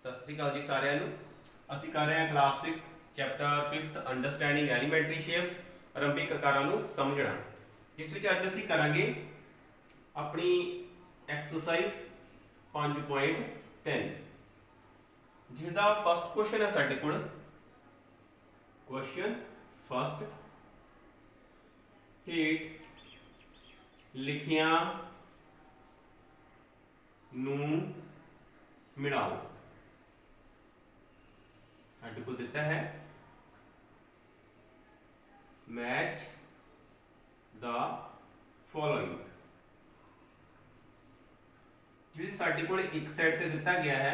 सत श्री अकाल जी सारिਆਂ ਨੂੰ। ਅਸੀਂ ਕਰ ਰਹੇ ਹਾਂ class 6 chapter 5th understanding elementary shapes ਆਰੰਭਿਕ ਆਕਾਰਾਂ ਨੂੰ ਸਮਝਣਾ, ਜਿਸ ਵਿੱਚ ਅੱਜ ਅਸੀਂ ਕਰਾਂਗੇ ਆਪਣੀ ਐਕਸਰਸਾਈਜ਼ 5.3 ਜਿਸ ਦਾ ਫਸਟ ਕੁਐਸਚਨ ਹੈ ਸਾਡੇ ਕੋਲ। ਕੁਐਸਚਨ ਫਸਟ, ਹੇਠ ਲਿਖਿਆਂ ਨੂੰ ਮਿਲਾਓ। साढ़े को दिता है मैच द फॉलोइंग। जो साढ़े को एक साइड ते दिता गया है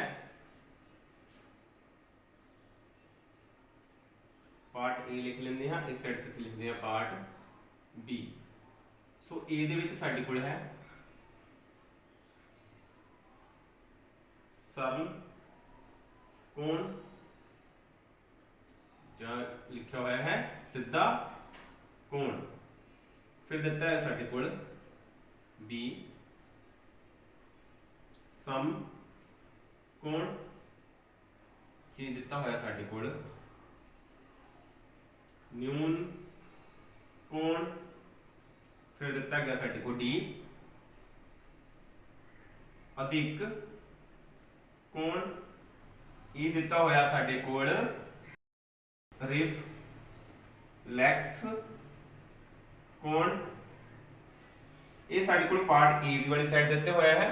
पार्ट ए लिख लेंगे हाँ, इस साइड ते लिखते हैं पार्ट बी। सो ए दे विच साढ़े को है सरल कोण लिखा हुआ है सीधा कोण। फिर दिता है साडे कोल बी सम कोण, सी दिता हुआ साडे कोल न्यून कोण। फिर दिता गया साडे को डी अधिक कोण। ये दिता हुआ साडे कोल रिफ्लैक्स कोण। ये साडे कोल पार्ट ए वाली साइड दिते होया है।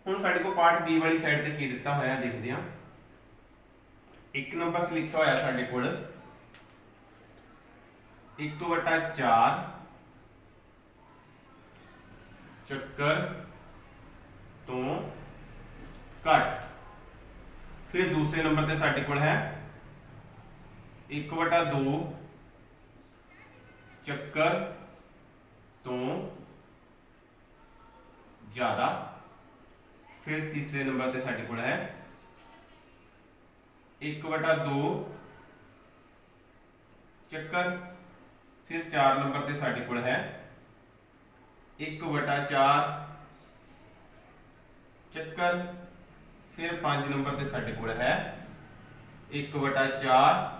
हुण साडे कोल पार्ट बी वाली साइड ते की दिता होया देखदे हां। एक नंबर से लिखा होया साडे कोल 1/4 चक्कर तो घट। फिर दूसरे नंबर ते साडे कोल है 1/2 चक्कर तो ज्यादा। फिर तीसरे नंबर पे साडे कोल है 1/2 चक्कर। फिर 4 नंबर पे साडे कोल है 1/4 चक्कर। फिर 5 नंबर पे साडे कोल है 1/4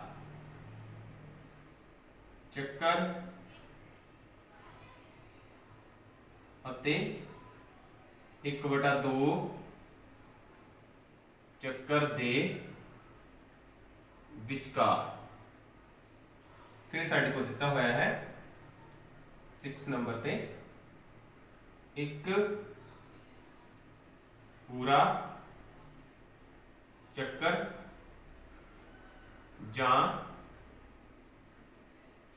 चक्कर अते 1/2 चक्कर दे विचकार। फिर साडे को दिता होया है 6 नंबर ते एक पूरा चक्कर जां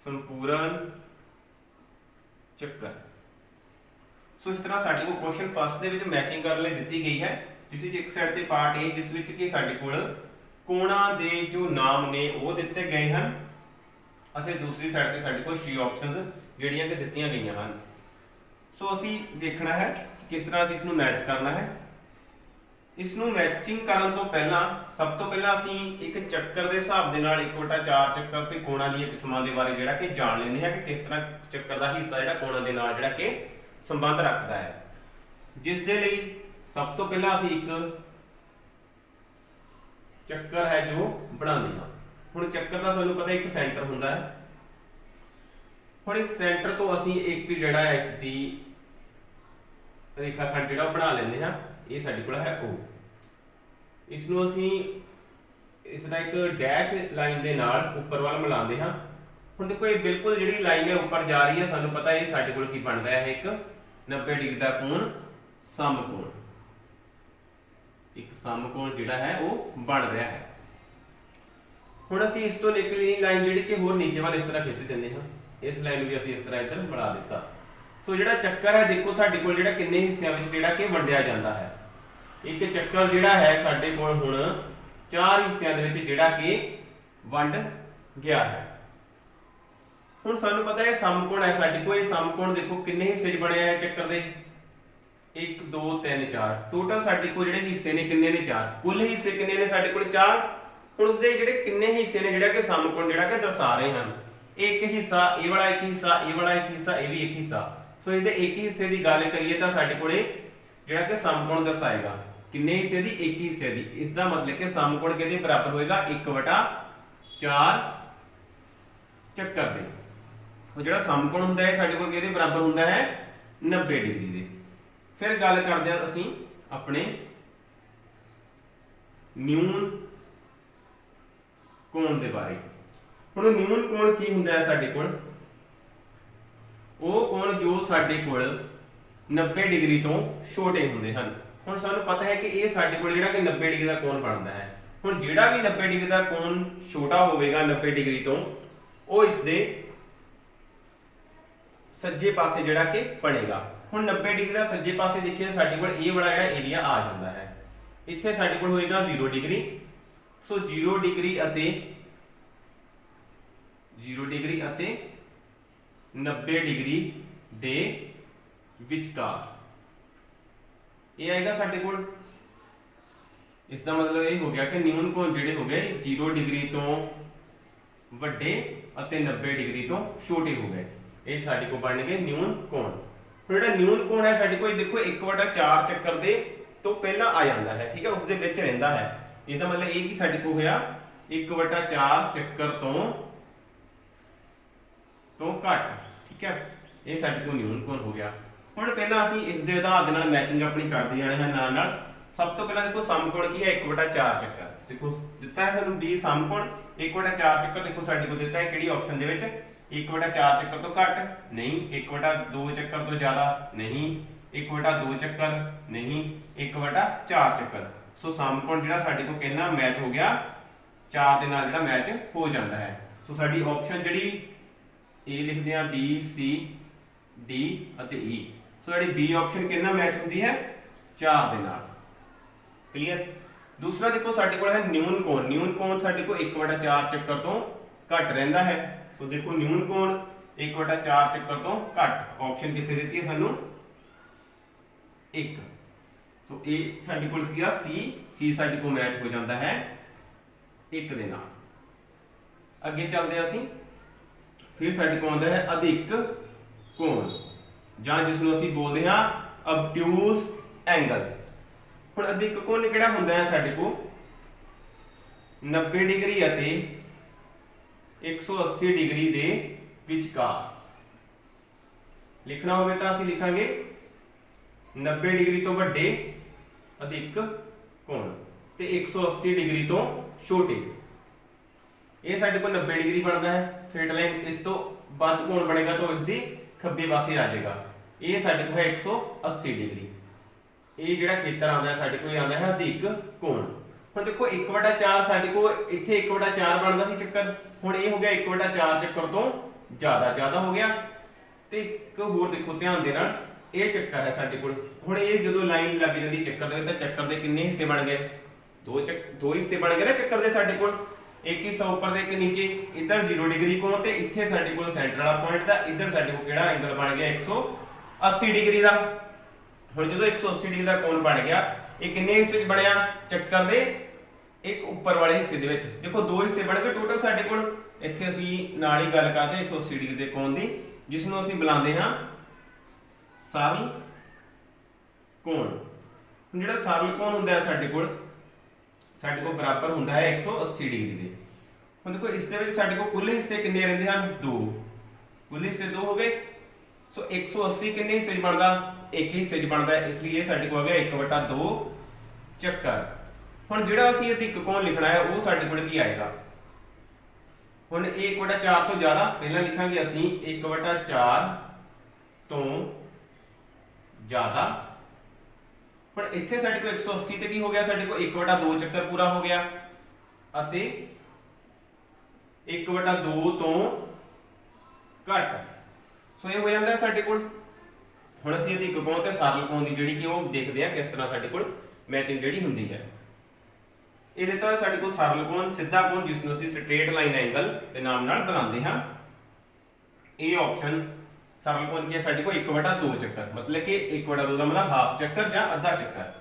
संपूर्ण चक्कर। सो इस तरह साडे को question first they which matching करने लई दित्ती गई है, जिस विच एक साइड ते पार्ट ए जिस विच कि साडे कोल कोणां दे जो नाम ने वो दिते गए हैं अते दूसरी साइड ते साडे कोल छे ऑप्शनस जिहड़ियां कि दित्तियां गईयां हन। सो असीं देखना है कि किस तरह असीं इसनूं मैच करना है। इसनूं मैचिंग करन तो पहला सब तो पहला असीं एक चक्कर के हिसाब दे नाल 1/4 चक्कर ते कोणां दी किस्मां दे बारे जिहड़ा कि जान लैंदे हां कि किस तरह चक्कर दा हिस्सा जिहड़ा कोणां दे नाल जिहड़ा कि संबंध रखदा है। जिस दे लई सब तो पहला असीं एक चक्कर है जो बनांदे हां। हुण चक्कर दा सानूं पता एक सेंटर हुंदा है। हुण इस सेंटर तो असीं एक जिहड़ा है इसदी रेखाखंड जिहड़ा बना लैंदे हां। ये साडे कोल है ओ। इसनूं असीं इसदा एक डैश लाइन दे नाल उपर वाल मिलांदे हां। हुण देखो ये बिल्कुल जिहड़ी लाइन है उपर जा रही है, सानूं पता है साडे कोल की बन रहा है एक 90 डिग्री दा कोण समकोण। एक समकोण जिहड़ा है वो बन रहा है। हुण असीं इस तो निकली लाइन जिहड़ी कि होर नीचे वाल इस तरह खिंच दिंदे हां। इस लाइन भी असीं इस तरह इधर मिला दिता। सो जिहड़ा चक्कर है देखो तुहाडे कोल जिहड़ा किन्ने हिस्सिਆਂ ਵਿੱਚ ਜਿਹੜਾ कि वंडिया ਜਾਂਦਾ है। एक चक्कर जिहड़ा है साडे कोल हुण 4 हिस्सिਆਂ ਦੇ ਵਿੱਚ ਜਿਹੜਾ कि वंड गया है। हुण सानूं पता है समकोण है साडे कोल। समकोण देखो किन्ने हिस्से 'ਚ ਬਣਿਆ है चक्कर ਦੇ 1 2 3 4 टोटल साडे कोल ਜਿਹੜੇ हिस्से ने किन्ने ने 4। कुल हिस्से किन्ने ने साडे कोल 4। हुण उसदे ਜਿਹੜੇ किन्ने हिस्से ने ਜਿਹੜਾ कि समकोण ਜਿਹੜਾ कि दर्शा रहे हैं। एक हिस्सा ए वाला एक हिस्सा ए वाला एक हिस्सा ए भी एक हिस्सा। सो इहदे एक ही हिस्से की गल करिए तो साडे कोले जिहड़ा कि समकोण दर्शाएगा। किन्ने हिस्से दी? एक हिस्से दी। इसका मतलब कि समकोण किहदे बराबर होएगा? 1/4 ਚੱਕਰ ਦੇ। ਉਹ ਜਿਹੜਾ ਸਮਕੋਣ ਹੁੰਦਾ ਹੈ ਸਾਡੇ ਕੋਲ ਕਿਹਦੇ ਬਰਾਬਰ ਹੁੰਦਾ ਹੈ? 90 ਡਿਗਰੀ ਦੇ। ਫਿਰ ਗੱਲ ਕਰਦੇ ਹਾਂ ਅਸੀਂ ਆਪਣੇ ਨਿਊਨ ਕੋਣ ਦੇ ਬਾਰੇ। ਹੁਣ ਨਿਊਨ ਕੋਣ ਕੀ ਹੁੰਦਾ ਹੈ ਸਾਡੇ ਕੋਲ? ਉਹ ਕੋਣ ਜੋ ਸਾਡੇ ਕੋਲ 90 ਡਿਗਰੀ ਤੋਂ ਛੋਟੇ ਹੁੰਦੇ ਹਨ। ਹੁਣ ਸਾਨੂੰ ਪਤਾ ਹੈ ਕਿ ਇਹ ਸਾਡੇ ਕੋਲ ਜਿਹੜਾ ਕਿ 90 ਡਿਗਰੀ ਦਾ ਕੋਣ ਬਣਦਾ ਹੈ। ਹੁਣ ਜਿਹੜਾ ਵੀ 90 ਡਿਗਰੀ ਦਾ ਕੋਣ ਛੋਟਾ ਹੋਵੇਗਾ 90 ਡਿਗਰੀ ਤੋਂ, ਉਹ ਇਸ ਦੇ ਸੱਜੇ ਪਾਸੇ ਜਿਹੜਾ ਕਿ ਬਣੇਗਾ। ਹੁਣ 90 ਡਿਗਰੀ ਦਾ ਸੱਜੇ ਪਾਸੇ ਦੇਖੀਏ ਸਾਡੇ ਕੋਲ ਇਹ ਵਾਲਾ ਜਿਹੜਾ ਏਰੀਆ ਆ ਜਾਂਦਾ ਹੈ। ਇੱਥੇ ਸਾਡੇ ਕੋਲ ਹੋਏਗਾ 0 ਡਿਗਰੀ। ਸੋ 0 ਡਿਗਰੀ ਅਤੇ 90 ਡਿਗਰੀ ਦੇ ਵਿਚਕਾਰ ਇਹ ਆਏਗਾ ਸਾਡੇ ਕੋਲ। ਇਸ ਦਾ ਮਤਲਬ ਇਹ ਹੋ ਗਿਆ ਕਿ ਨਿਊਨ ਕੋਣ ਜਿਹੜੇ ਹੋ ਗਏ 0 ਡਿਗਰੀ ਤੋਂ ਵੱਡੇ ਅਤੇ 90 ਡਿਗਰੀ ਤੋਂ ਛੋਟੇ ਹੋ ਗਏ। ਇਹ ਸਾਡੇ ਕੋਲ ਬਣ ਗਏ ਨਿਊਨ ਕੋਣ। ਹੁਣ ਜਿਹੜਾ ਨਿਊਨ ਕੋਣ ਹੈ ਸਾਡੇ ਕੋਲ ਦੇਖੋ 1/4 ਚੱਕਰ ਦੇ ਤੋਂ ਪਹਿਲਾਂ ਆ ਜਾਂਦਾ ਹੈ, ਠੀਕ ਹੈ, ਉਸ ਦੇ ਵਿੱਚ ਰਹਿੰਦਾ ਹੈ। ਇਹਦਾ ਮਤਲਬ ਇਹ ਕਿ ਸਾਡੇ ਕੋਲ ਹੋਇਆ 1/4 ਚੱਕਰ ਤੋਂ ਘੱਟ, ਠੀਕ ਹੈ। ਇਹ ਸਾਡੇ ਕੋਲ ਨਿਊਨ ਕੋਣ ਹੋ ਗਿਆ। ਹੁਣ ਪਹਿਲਾਂ ਅਸੀਂ ਇਸ ਦੇ ਆਧਾਰ ਦੇ ਨਾਲ ਮੈਚਿੰਗ ਆਪਣੀ ਕਰਦੇ ਜਾਣੇ ਹਾਂ ਨਾਲ ਨਾਲ। ਸਭ ਤੋਂ ਪਹਿਲਾਂ ਦੇਖੋ ਸਮਕੋਣ ਕੀ ਹੈ? 1/4 ਚੱਕਰ। ਦੇਖੋ ਦਿੱਤਾ ਹੈ ਸਾਨੂੰ D ਸਮਕੋਣ 1/4 ਚੱਕਰ। ਦੇਖੋ ਸਾਡੇ ਕੋਲ ਦਿੱਤਾ ਹੈ ਕਿਹੜੀ ਆਪਸ਼ਨ ਦੇ ਵਿੱਚ? 1/4 ਚੱਕਰ ਤੋਂ ਘੱਟ ਨਹੀਂ, 1/2 ਚੱਕਰ ਤੋਂ ਜ਼ਿਆਦਾ ਨਹੀਂ, 1/2 ਚੱਕਰ ਨਹੀਂ, 1/4 ਚੱਕਰ। ਸੋ ਸਮਕੋਣ ਜਿਹੜਾ ਸਾਡੇ ਕੋਲ ਕਿੰਨਾ ਮੈਚ ਹੋ ਗਿਆ? 4 ਦੇ ਨਾਲ ਜਿਹੜਾ ਮੈਚ ਹੋ ਜਾਂਦਾ ਹੈ। ਸੋ ਸਾਡੀ ਆਪਸ਼ਨ ਜਿਹੜੀ A ਲਿਖਦੇ ਆ B C D ਅਤੇ E। ਸੋ ਜਿਹੜੀ B ਆਪਸ਼ਨ ਕਿੰਨਾ ਮੈਚ ਹੁੰਦੀ ਹੈ? 4 ਦੇ ਨਾਲ। ਕਲੀਅਰ। ਦੂਸਰਾ ਦੇਖੋ ਸਾਡੇ ਕੋਲ ਹੈ ਨਿਊਨ ਕੋਣ। ਨਿਊਨ ਕੋਣ ਸਾਡੇ ਕੋਲ 1/4 ਚੱਕਰ ਤੋਂ ਘੱਟ ਰਹਿੰਦਾ ਹੈ। ਸੋ ਦੇਖੋ ਨਿਊਨ ਕੋਣ 1/4 ਚੱਕਰ ਤੋਂ ਘੱਟ। ਆਪਸ਼ਨ ਕਿੱਥੇ ਦਿੱਤੀ ਹੈ ਸਾਨੂੰ? 1। ਸੋ ਇਹ ਸਾਡੇ ਕੋਲ ਸੀਗਾ C ਸਾਡੇ ਕੋਲ ਮੈਚ ਹੋ ਜਾਂਦਾ ਹੈ 1 ਦੇ ਨਾਲ। ਅੱਗੇ ਚੱਲਦੇ ਹਾਂ ਅਸੀਂ। ਫਿਰ ਸਾਡੇ ਕੋਲ ਆਉਂਦਾ ਹੈ ਅਧਿਕ ਕੋਣ, ਜਾਂ ਜਿਸ ਨੂੰ ਅਸੀਂ ਬੋਲਦੇ ਹਾਂ obtuse ਐਂਗਲ। ਹੁਣ ਅਧਿਕ ਕੋਣ ਕਿਹੜਾ ਹੁੰਦਾ ਹੈ ਸਾਡੇ ਕੋਲ? 90 ਡਿਗਰੀ ਅਤੇ 180 ਡਿਗਰੀ ਦੇ ਵਿਚਕਾਰ। ਲਿਖਣਾ ਹੋਵੇ ਤਾਂ ਅਸੀਂ ਲਿਖਾਂਗੇ 90 ਡਿਗਰੀ ਤੋਂ ਵੱਡੇ ਅਧਿਕ ਕੋਣ ਤੇ 180 ਡਿਗਰੀ ਤੋਂ ਛੋਟੇ। ਇਹ ਸਾਡੇ ਕੋਲ 90 ਡਿਗਰੀ ਬਣਦਾ ਹੈ ਸਟ੍ਰੇਟ ਲਾਈਨ। ਇਸ ਤੋਂ ਵੱਧ ਕੋਣ ਬਣੇਗਾ ਤਾਂ ਇਸ ਦੀ ਖੱਬੇ ਪਾਸੇ ਆ ਜਾਏਗਾ। ਇਹ ਸਾਡੇ ਕੋਲ ਹੈ 180 ਡਿਗਰੀ। ਇਹ ਜਿਹੜਾ ਖੇਤਰ ਆਉਂਦਾ ਹੈ ਸਾਡੇ ਕੋਲ ਆਉਂਦਾ ਹੈ ਅਧਿਕ ਕੋਣ। ਹੁਣ ਦੇਖੋ 1/4 ਸਾਡੇ ਕੋਲ ਇੱਥੇ 1/4 ਬਣਦਾ ਸੀ ਚੱਕਰ। ਹੁਣ ਇਹ ਹੋ ਗਿਆ 1/4 ਚੱਕਰ ਤੋਂ ਜ਼ਿਆਦਾ ਹੋ ਗਿਆ। ਤੇ ਇੱਕ ਹੋਰ ਦੇਖੋ ਧਿਆਨ ਦੇ ਨਾਲ, ਇਹ ਚੱਕਰ ਹੈ ਸਾਡੇ ਕੋਲ। ਹੁਣ ਇਹ ਜਦੋਂ ਲਾਈਨ ਲੱਗ ਜਾਂਦੀ ਚੱਕਰ ਦੇ ਤਾਂ ਚੱਕਰ ਦੇ ਕਿੰਨੇ ਹਿੱਸੇ ਬਣ ਗਏ? ਦੋ ਹਿੱਸੇ ਬਣ ਗਏ ਨਾ ਚੱਕਰ ਦੇ ਸਾਡੇ ਕੋਲ। ਇੱਕ ਹਿੱਸਾ ਉੱਪਰ ਤੇ ਇੱਕ ਨੀਚੇ। ਇੱਧਰ 0 ਡਿਗਰੀ ਕੋਣ ਤੇ ਇੱਥੇ ਸਾਡੇ ਕੋਲ ਸੈਂਟਰ ਵਾਲਾ ਪੁਆਇੰਟ ਦਾ। ਇੱਧਰ ਸਾਡੇ ਕੋਲ ਕਿਹੜਾ ਐਂਗਲ ਬਣ ਗਿਆ? 180 ਡਿਗਰੀ ਦਾ। ਹੁਣ ਜਦੋਂ 180 ਡਿਗਰੀ ਦਾ ਕੋਣ ਬਣ ਗਿਆ, ਇਹ ਕਿੰਨੇ ਹਿੱਸੇ 'ਚ ਬਣਿਆ? ਚੱਕਰ ਦੇ ਇੱਕ ਉੱਪਰ ਵਾਲੇ ਹਿੱਸੇ ਦੇ ਵਿੱਚ। ਦੇਖੋ 2 ਹਿੱਸੇ ਬਣ ਗਏ ਟੋਟਲ ਸਾਡੇ ਕੋਲ। ਇੱਥੇ ਅਸੀਂ ਨਾਲ ਹੀ ਗੱਲ ਕਰਦੇ 180 ਡਿਗਰੀ ਦੇ ਕੋਣ ਦੀ, ਜਿਸ ਨੂੰ ਅਸੀਂ ਬੁਲਾਉਂਦੇ ਹਾਂ ਸਰਲ ਕੋਣ। ਹੁਣ ਜਿਹੜਾ ਸਰਲ ਕੋਣ ਹੁੰਦਾ ਹੈ ਸਾਡੇ ਕੋਲ ਬਰਾਬਰ ਹੁੰਦਾ ਹੈ 180 ਡਿਗਰੀ ਦੇ। ਹੁਣ ਦੇਖੋ ਇਸ ਦੇ ਵਿੱਚ ਸਾਡੇ ਕੋਲ ਕੁੱਲ ਹਿੱਸੇ ਕਿੰਨੇ ਰਹਿੰਦੇ ਹਨ? 2। ਕੁੱਲ ਹਿੱਸੇ 2 ਹੋ ਗਏ। ਸੋ 180 ਕਿੰਨੇ ਹਿੱਸੇ 'ਚ ਬਣਦਾ? ਇੱਕ ਹਿੱਸੇ 'ਚ ਬਣਦਾ। ਇਸ ਲਈ ਇਹ ਸਾਡੇ ਕੋਲ ਆ ਗਿਆ 1/2 ਚੱਕਰ। ਹੁਣ ਜਿਹੜਾ ਅਸੀਂ ਅਧਿਕ ਕੋਣ ਲਿਖਣਾ ਹੈ ਉਹ ਸਾਡੇ ਕੋਲ ਕੀ ਆਏਗਾ? ਹੁਣ 1/4 ਤੋਂ ਜ਼ਿਆਦਾ ਪਹਿਲਾਂ ਲਿਖਾਂਗੇ ਅਸੀਂ 1/4 ਤੋਂ ਜ਼ਿਆਦਾ। ਹੁਣ ਇੱਥੇ ਸਾਡੇ ਕੋਲ 180 ਤੇ ਕੀ ਹੋ ਗਿਆ? ਸਾਡੇ ਕੋਲ 1/2 ਚੱਕਰ ਪੂਰਾ ਹੋ ਗਿਆ ਅਤੇ 1/2 ਤੋਂ ਘੱਟ। ਸੋ ਇਹ ਹੋ ਜਾਂਦਾ ਸਾਡੇ ਕੋਲ। ਹੁਣ ਅਸੀਂ ਅਧਿਕ ਕੋਣ ਤੇ ਸਰਲ ਕੋਣ ਦੀ ਜਿਹੜੀ ਕਿ ਉਹ ਦੇਖਦੇ ਆ ਕਿਸ ਤਰ੍ਹਾਂ ਸਾਡੇ ਕੋਲ ਮੈਚਿੰਗ ਜਿਹੜੀ ਹੁੰਦੀ ਹੈ। ਇਹ ਦਿੱਤਾ ਹੋਇਆ ਸਾਡੇ ਕੋਲ ਸਰਲ ਕੋਣ, ਸਿੱਧਾ ਕੋਣ, ਜਿਸ ਨੂੰ ਅਸੀਂ ਸਟ੍ਰੇਟ ਲਾਈਨ ਐਂਗਲ ਦੇ ਨਾਮ ਨਾਲ ਬੁਲਾਉਂਦੇ ਹਾਂ। ਇਹ ਆਪਸ਼ਨ ਸਰਲ ਕੋਣ ਕੀ ਹੈ ਸਾਡੇ ਕੋਲ 1/2 ਚੱਕਰ, ਮਤਲਬ ਕਿ 1/2 ਦਾ ਮਤਲਬ ਹਾਫ ਚੱਕਰ ਜਾਂ ਅੱਧਾ ਚੱਕਰ।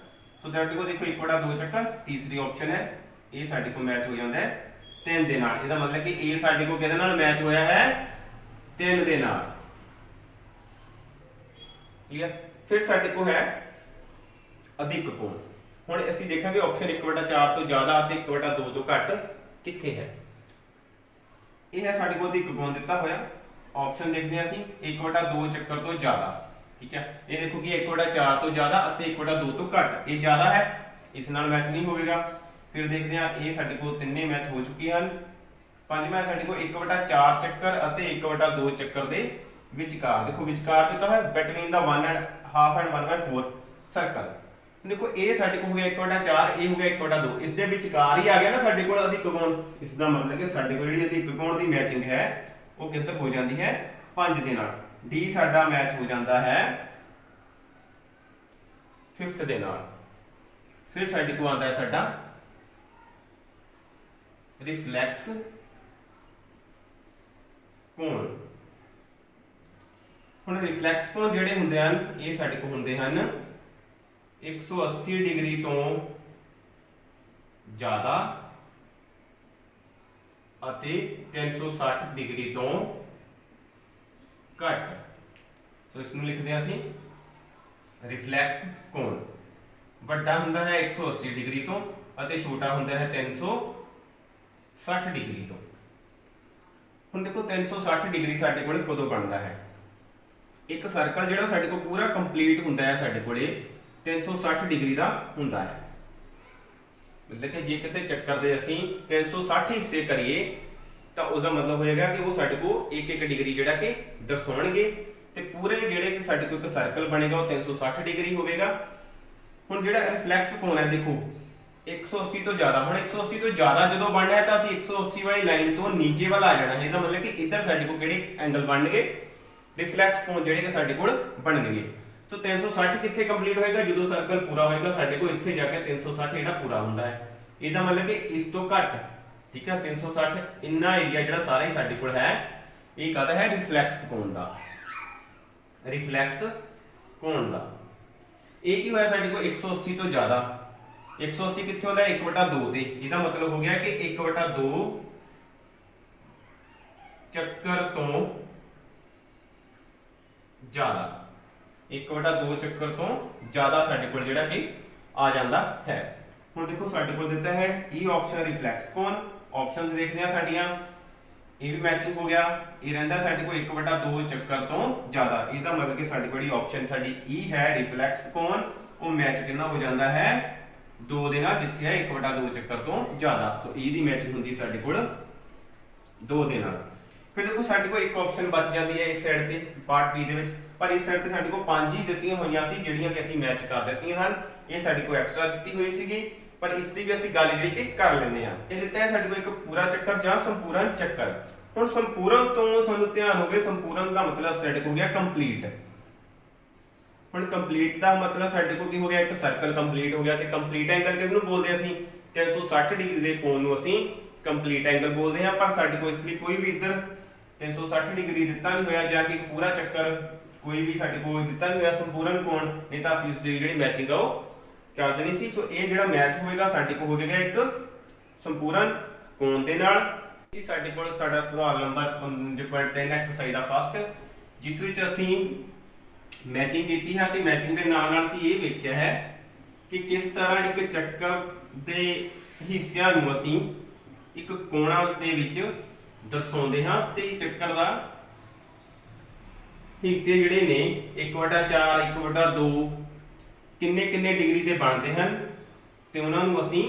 ਸੋ ਸਾਡੇ ਕੋਲ ਦੇਖੋ 1/2 ਚੱਕਰ ਤੀਸਰੀ ਆਪਸ਼ਨ ਹੈ। ਇਹ ਸਾਡੇ ਕੋਲ ਮੈਚ ਹੋ ਜਾਂਦਾ ਹੈ 3 ਦੇ ਨਾਲ। ਇਹਦਾ ਮਤਲਬ ਕਿ ਇਹ ਸਾਡੇ ਕੋਲ ਕਿਹਦੇ ਨਾਲ ਮੈਚ ਹੋਇਆ ਹੈ? 3 ਦੇ ਨਾਲ। ਕਲੀਅਰ। ਫਿਰ ਸਾਡੇ ਕੋਲ ਹੈ ਅਧਿਕ ਕੋਣ। ਹੁਣ ਅਸੀਂ ਦੇਖਾਂਗੇ ਆਪਸ਼ਨ 1/4 ਤੋਂ ਜ਼ਿਆਦਾ ਅਤੇ 1/2 ਤੋਂ ਘੱਟ ਕਿੱਥੇ ਹੈ। ਇਹ ਹੈ ਸਾਡੇ ਕੋਲ ਇੱਕ ਗੁਣ ਦਿੱਤਾ ਹੋਇਆ। ਆਪਸ਼ਨ ਦੇਖਦੇ ਹਾਂ ਅਸੀਂ 1/2 ਚੱਕਰ ਤੋਂ ਜ਼ਿਆਦਾ, ਠੀਕ ਹੈ। ਇਹ ਦੇਖੋ ਕਿ 1/4 ਤੋਂ ਜ਼ਿਆਦਾ ਅਤੇ 1/2 ਤੋਂ ਘੱਟ, ਇਹ ਜ਼ਿਆਦਾ ਹੈ, ਇਸ ਨਾਲ ਮੈਚ ਨਹੀਂ ਹੋਵੇਗਾ। ਫਿਰ ਦੇਖਦੇ ਹਾਂ, ਇਹ ਸਾਡੇ ਕੋਲ ਤਿੰਨੇ ਮੈਚ ਹੋ ਚੁੱਕੇ ਹਨ। ਪੰਜਵਾਂ ਸਾਡੇ ਕੋਲ 1/4 ਚੱਕਰ ਅਤੇ 1/2 ਚੱਕਰ ਦੇ ਵਿਚਕਾਰ, ਦੇਖੋ ਵਿਚਕਾਰ ਦਿੱਤਾ ਹੋਇਆ ਬਿਟਵੀਨ ਦਾ 1.5 ਐਂਡ 1/4 ਸਰਕਲ। देखो ये साडे को हो गया 1/4, ये हो गया 1/2, इस दे विचकार ही आ गया ना साडे कोल अधिक कोण। इस दा मतलब कि साडे कोल जिहड़ी अधिक कोण दी मैचिंग है वो किधर हो जाती है 5 दे नाल। डी साडा मैच हो जाता है 5th दे नाल। फिर साडे को आता है साडा रिफ्लैक्स कोण। हुण रिफ्लैक्स कोण जिहड़े हुंदे हन ये साडे को हुंदे हन 180 डिग्री तो ज़्यादा ਅਤੇ 360 डिग्री तो घट। सो इसमें लिखते हैं ਅਸੀਂ रिफ्लैक्स कोण ਵੱਡਾ ਹੁੰਦਾ ਹੈ 180 डिग्री तो ਅਤੇ ਛੋਟਾ ਹੁੰਦਾ ਹੈ 360 डिग्री तो। ਹੁਣ ਦੇਖੋ 360 डिग्री ਸਾਡੇ ਕੋਲ ਕਦੋਂ ਬਣਦਾ ਹੈ। ਇੱਕ ਸਰਕਲ ਜਿਹੜਾ ਸਾਡੇ ਕੋਲ ਪੂਰਾ ਕੰਪਲੀਟ ਹੁੰਦਾ ਹੈ ਸਾਡੇ ਕੋਲੇ 360 डिग्री का ਹੁੰਦਾ है। मतलब कि जे किसी चक्कर दे असीं 360 हिस्से करिए तो उसका मतलब होएगा कि वो साडे को एक एक डिग्री जिहड़ा कि दर्शाउणगे ते पूरे जिहड़े कि साडे को एक सर्कल बनेगा वो 360 डिग्री होवेगा। हुण जिहड़ा रिफ्लैक्स कोण है देखो 180 तो ज़्यादा, हुण 180 तो ज़्यादा जो बनना है तो असीं 180 वाली लाइन तो नीचे वाला आ जाना है। इसका मतलब कि इधर साडे को किहड़े एंगल बनणगे रिफ्लैक्स कोण जिहड़े कि साडे कोल बनणगे। सो 360 कितने कंप्लीट होएगा जो सर्कल पूरा होएगा साडे को इत्थे जाके 360 जेड़ा पूरा हुंदा है। इसदा मतलब कि इस तो घट, ठीक है 360 इन्ना एरिया जेड़ा सारा ही साडे कोल है ये कहता है रिफ्लैक्स कोण दा। रिफ्लैक्स कोण दा ये की होया साडे को 180 तो ज्यादा, 180 कित्थे होंदा 1/2 ते। इसदा मतलब हो गया कि 1/2 चक्कर तो ज्यादा, 1/2 चक्कर तो ज्यादा साडे कोल जिहड़ा कि आ जांदा है। हुण देखो साडे कोल दिता है ई ऑप्शन रिफ्लैक्स कोण। ऑप्शनस देखदे आ साडीआं, ये भी मैचिंग हो गया, ये रहिंदा साडे कोल 1/2 चक्कर तो ज्यादा। इसदा मतलब कि साडे कोल ऑप्शन साडी ई है रिफ्लैक्स कोण वो मैच कितना हो जाता है 2 दे नाल, जिथे है 1/2 चक्कर तो ज्यादा। सो ई दी मैचिंग हुंदी साडे कोल 2 दे नाल। फिर देखो साडे कोल एक ऑप्शन बच जाती है इस साइड ते पार्ट बी दे विच, पर इस साइड ते साडे कोल 5 ही दित्तियां होईयां सी जिहड़ियां कि असीं मैच कर दित्तियां हन। ये साडे कोल एक्स्ट्रा दित्ती हुई सीगी, पर इस दी भी असीं गल जिहड़ी कि कर लैंदे आ। ये दित्ता है साडे कोल एक पूरा चक्कर जां संपूर्ण चक्कर। हुण संपूर्ण तो सानूं ध्यान होवे, संपूर्ण दा मतलब साडे को हो गया कंप्लीट। हुण कंप्लीट दा मतलब साडे को की हो गया एक सर्कल कंप्लीट हो गया। ते कंप्लीट एंगल किस नूं बोलदे असीं 360 डिग्री दे कोण नूं असीं कंप्लीट एंगल बोलदे हां। पर साडे कोल इस लई कोई भी इधर 360 डिग्री दिता नहीं होया जां कि पूरा चक्कर कोई भी साडे कोल दिता नहीं होया संपूर्ण कोण, नहीं तां असीं उस दी जिहड़ी मैचिंग आ ओह कर देनी सी। सो ये जिहड़ा मैच होएगा साडे कोल होवेगा एक संपूर्ण कोण दे नाल। इसी साडे कोल साडा सवाल नंबर 5.3 एक्सरसाइज दा फर्स्ट, जिस विच असीं मैचिंग कीती है ते मैचिंग दे नाल नाल असीं ये वेखिया है कि किस तरह एक चक्कर दे हिस्सिਆਂ ਨੂੰ ਅਸੀਂ ਇੱਕ ਕੋਣਾ ਦੇ ਵਿੱਚ दर्शाते हाँ। तो चक्कर का हिस्से जिहड़े ने 1/4 1/2 किन्ने किन्ने डिग्री के बनते हैं, तो उन्होंने असीं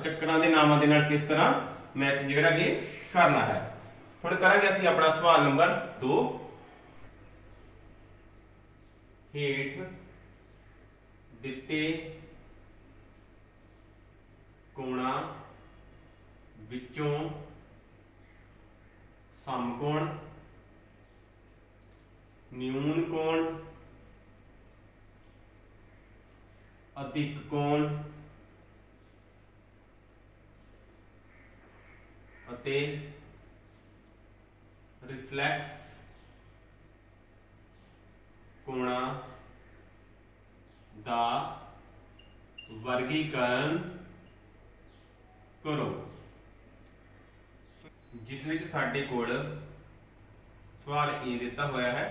चक्करां दे नामां दे नाल किस तरह मैच जिहड़ा कि करना है। हुण करांगे असीं अपना सवाल नंबर 2। हेठ दिते कोणां विचों समकोण, न्यून कोण, अधिक कोण अते रिफ्लैक्स कोणां दा वर्गीकरण करो। जिस विच साडे कोल सवाल ए दिता होया है,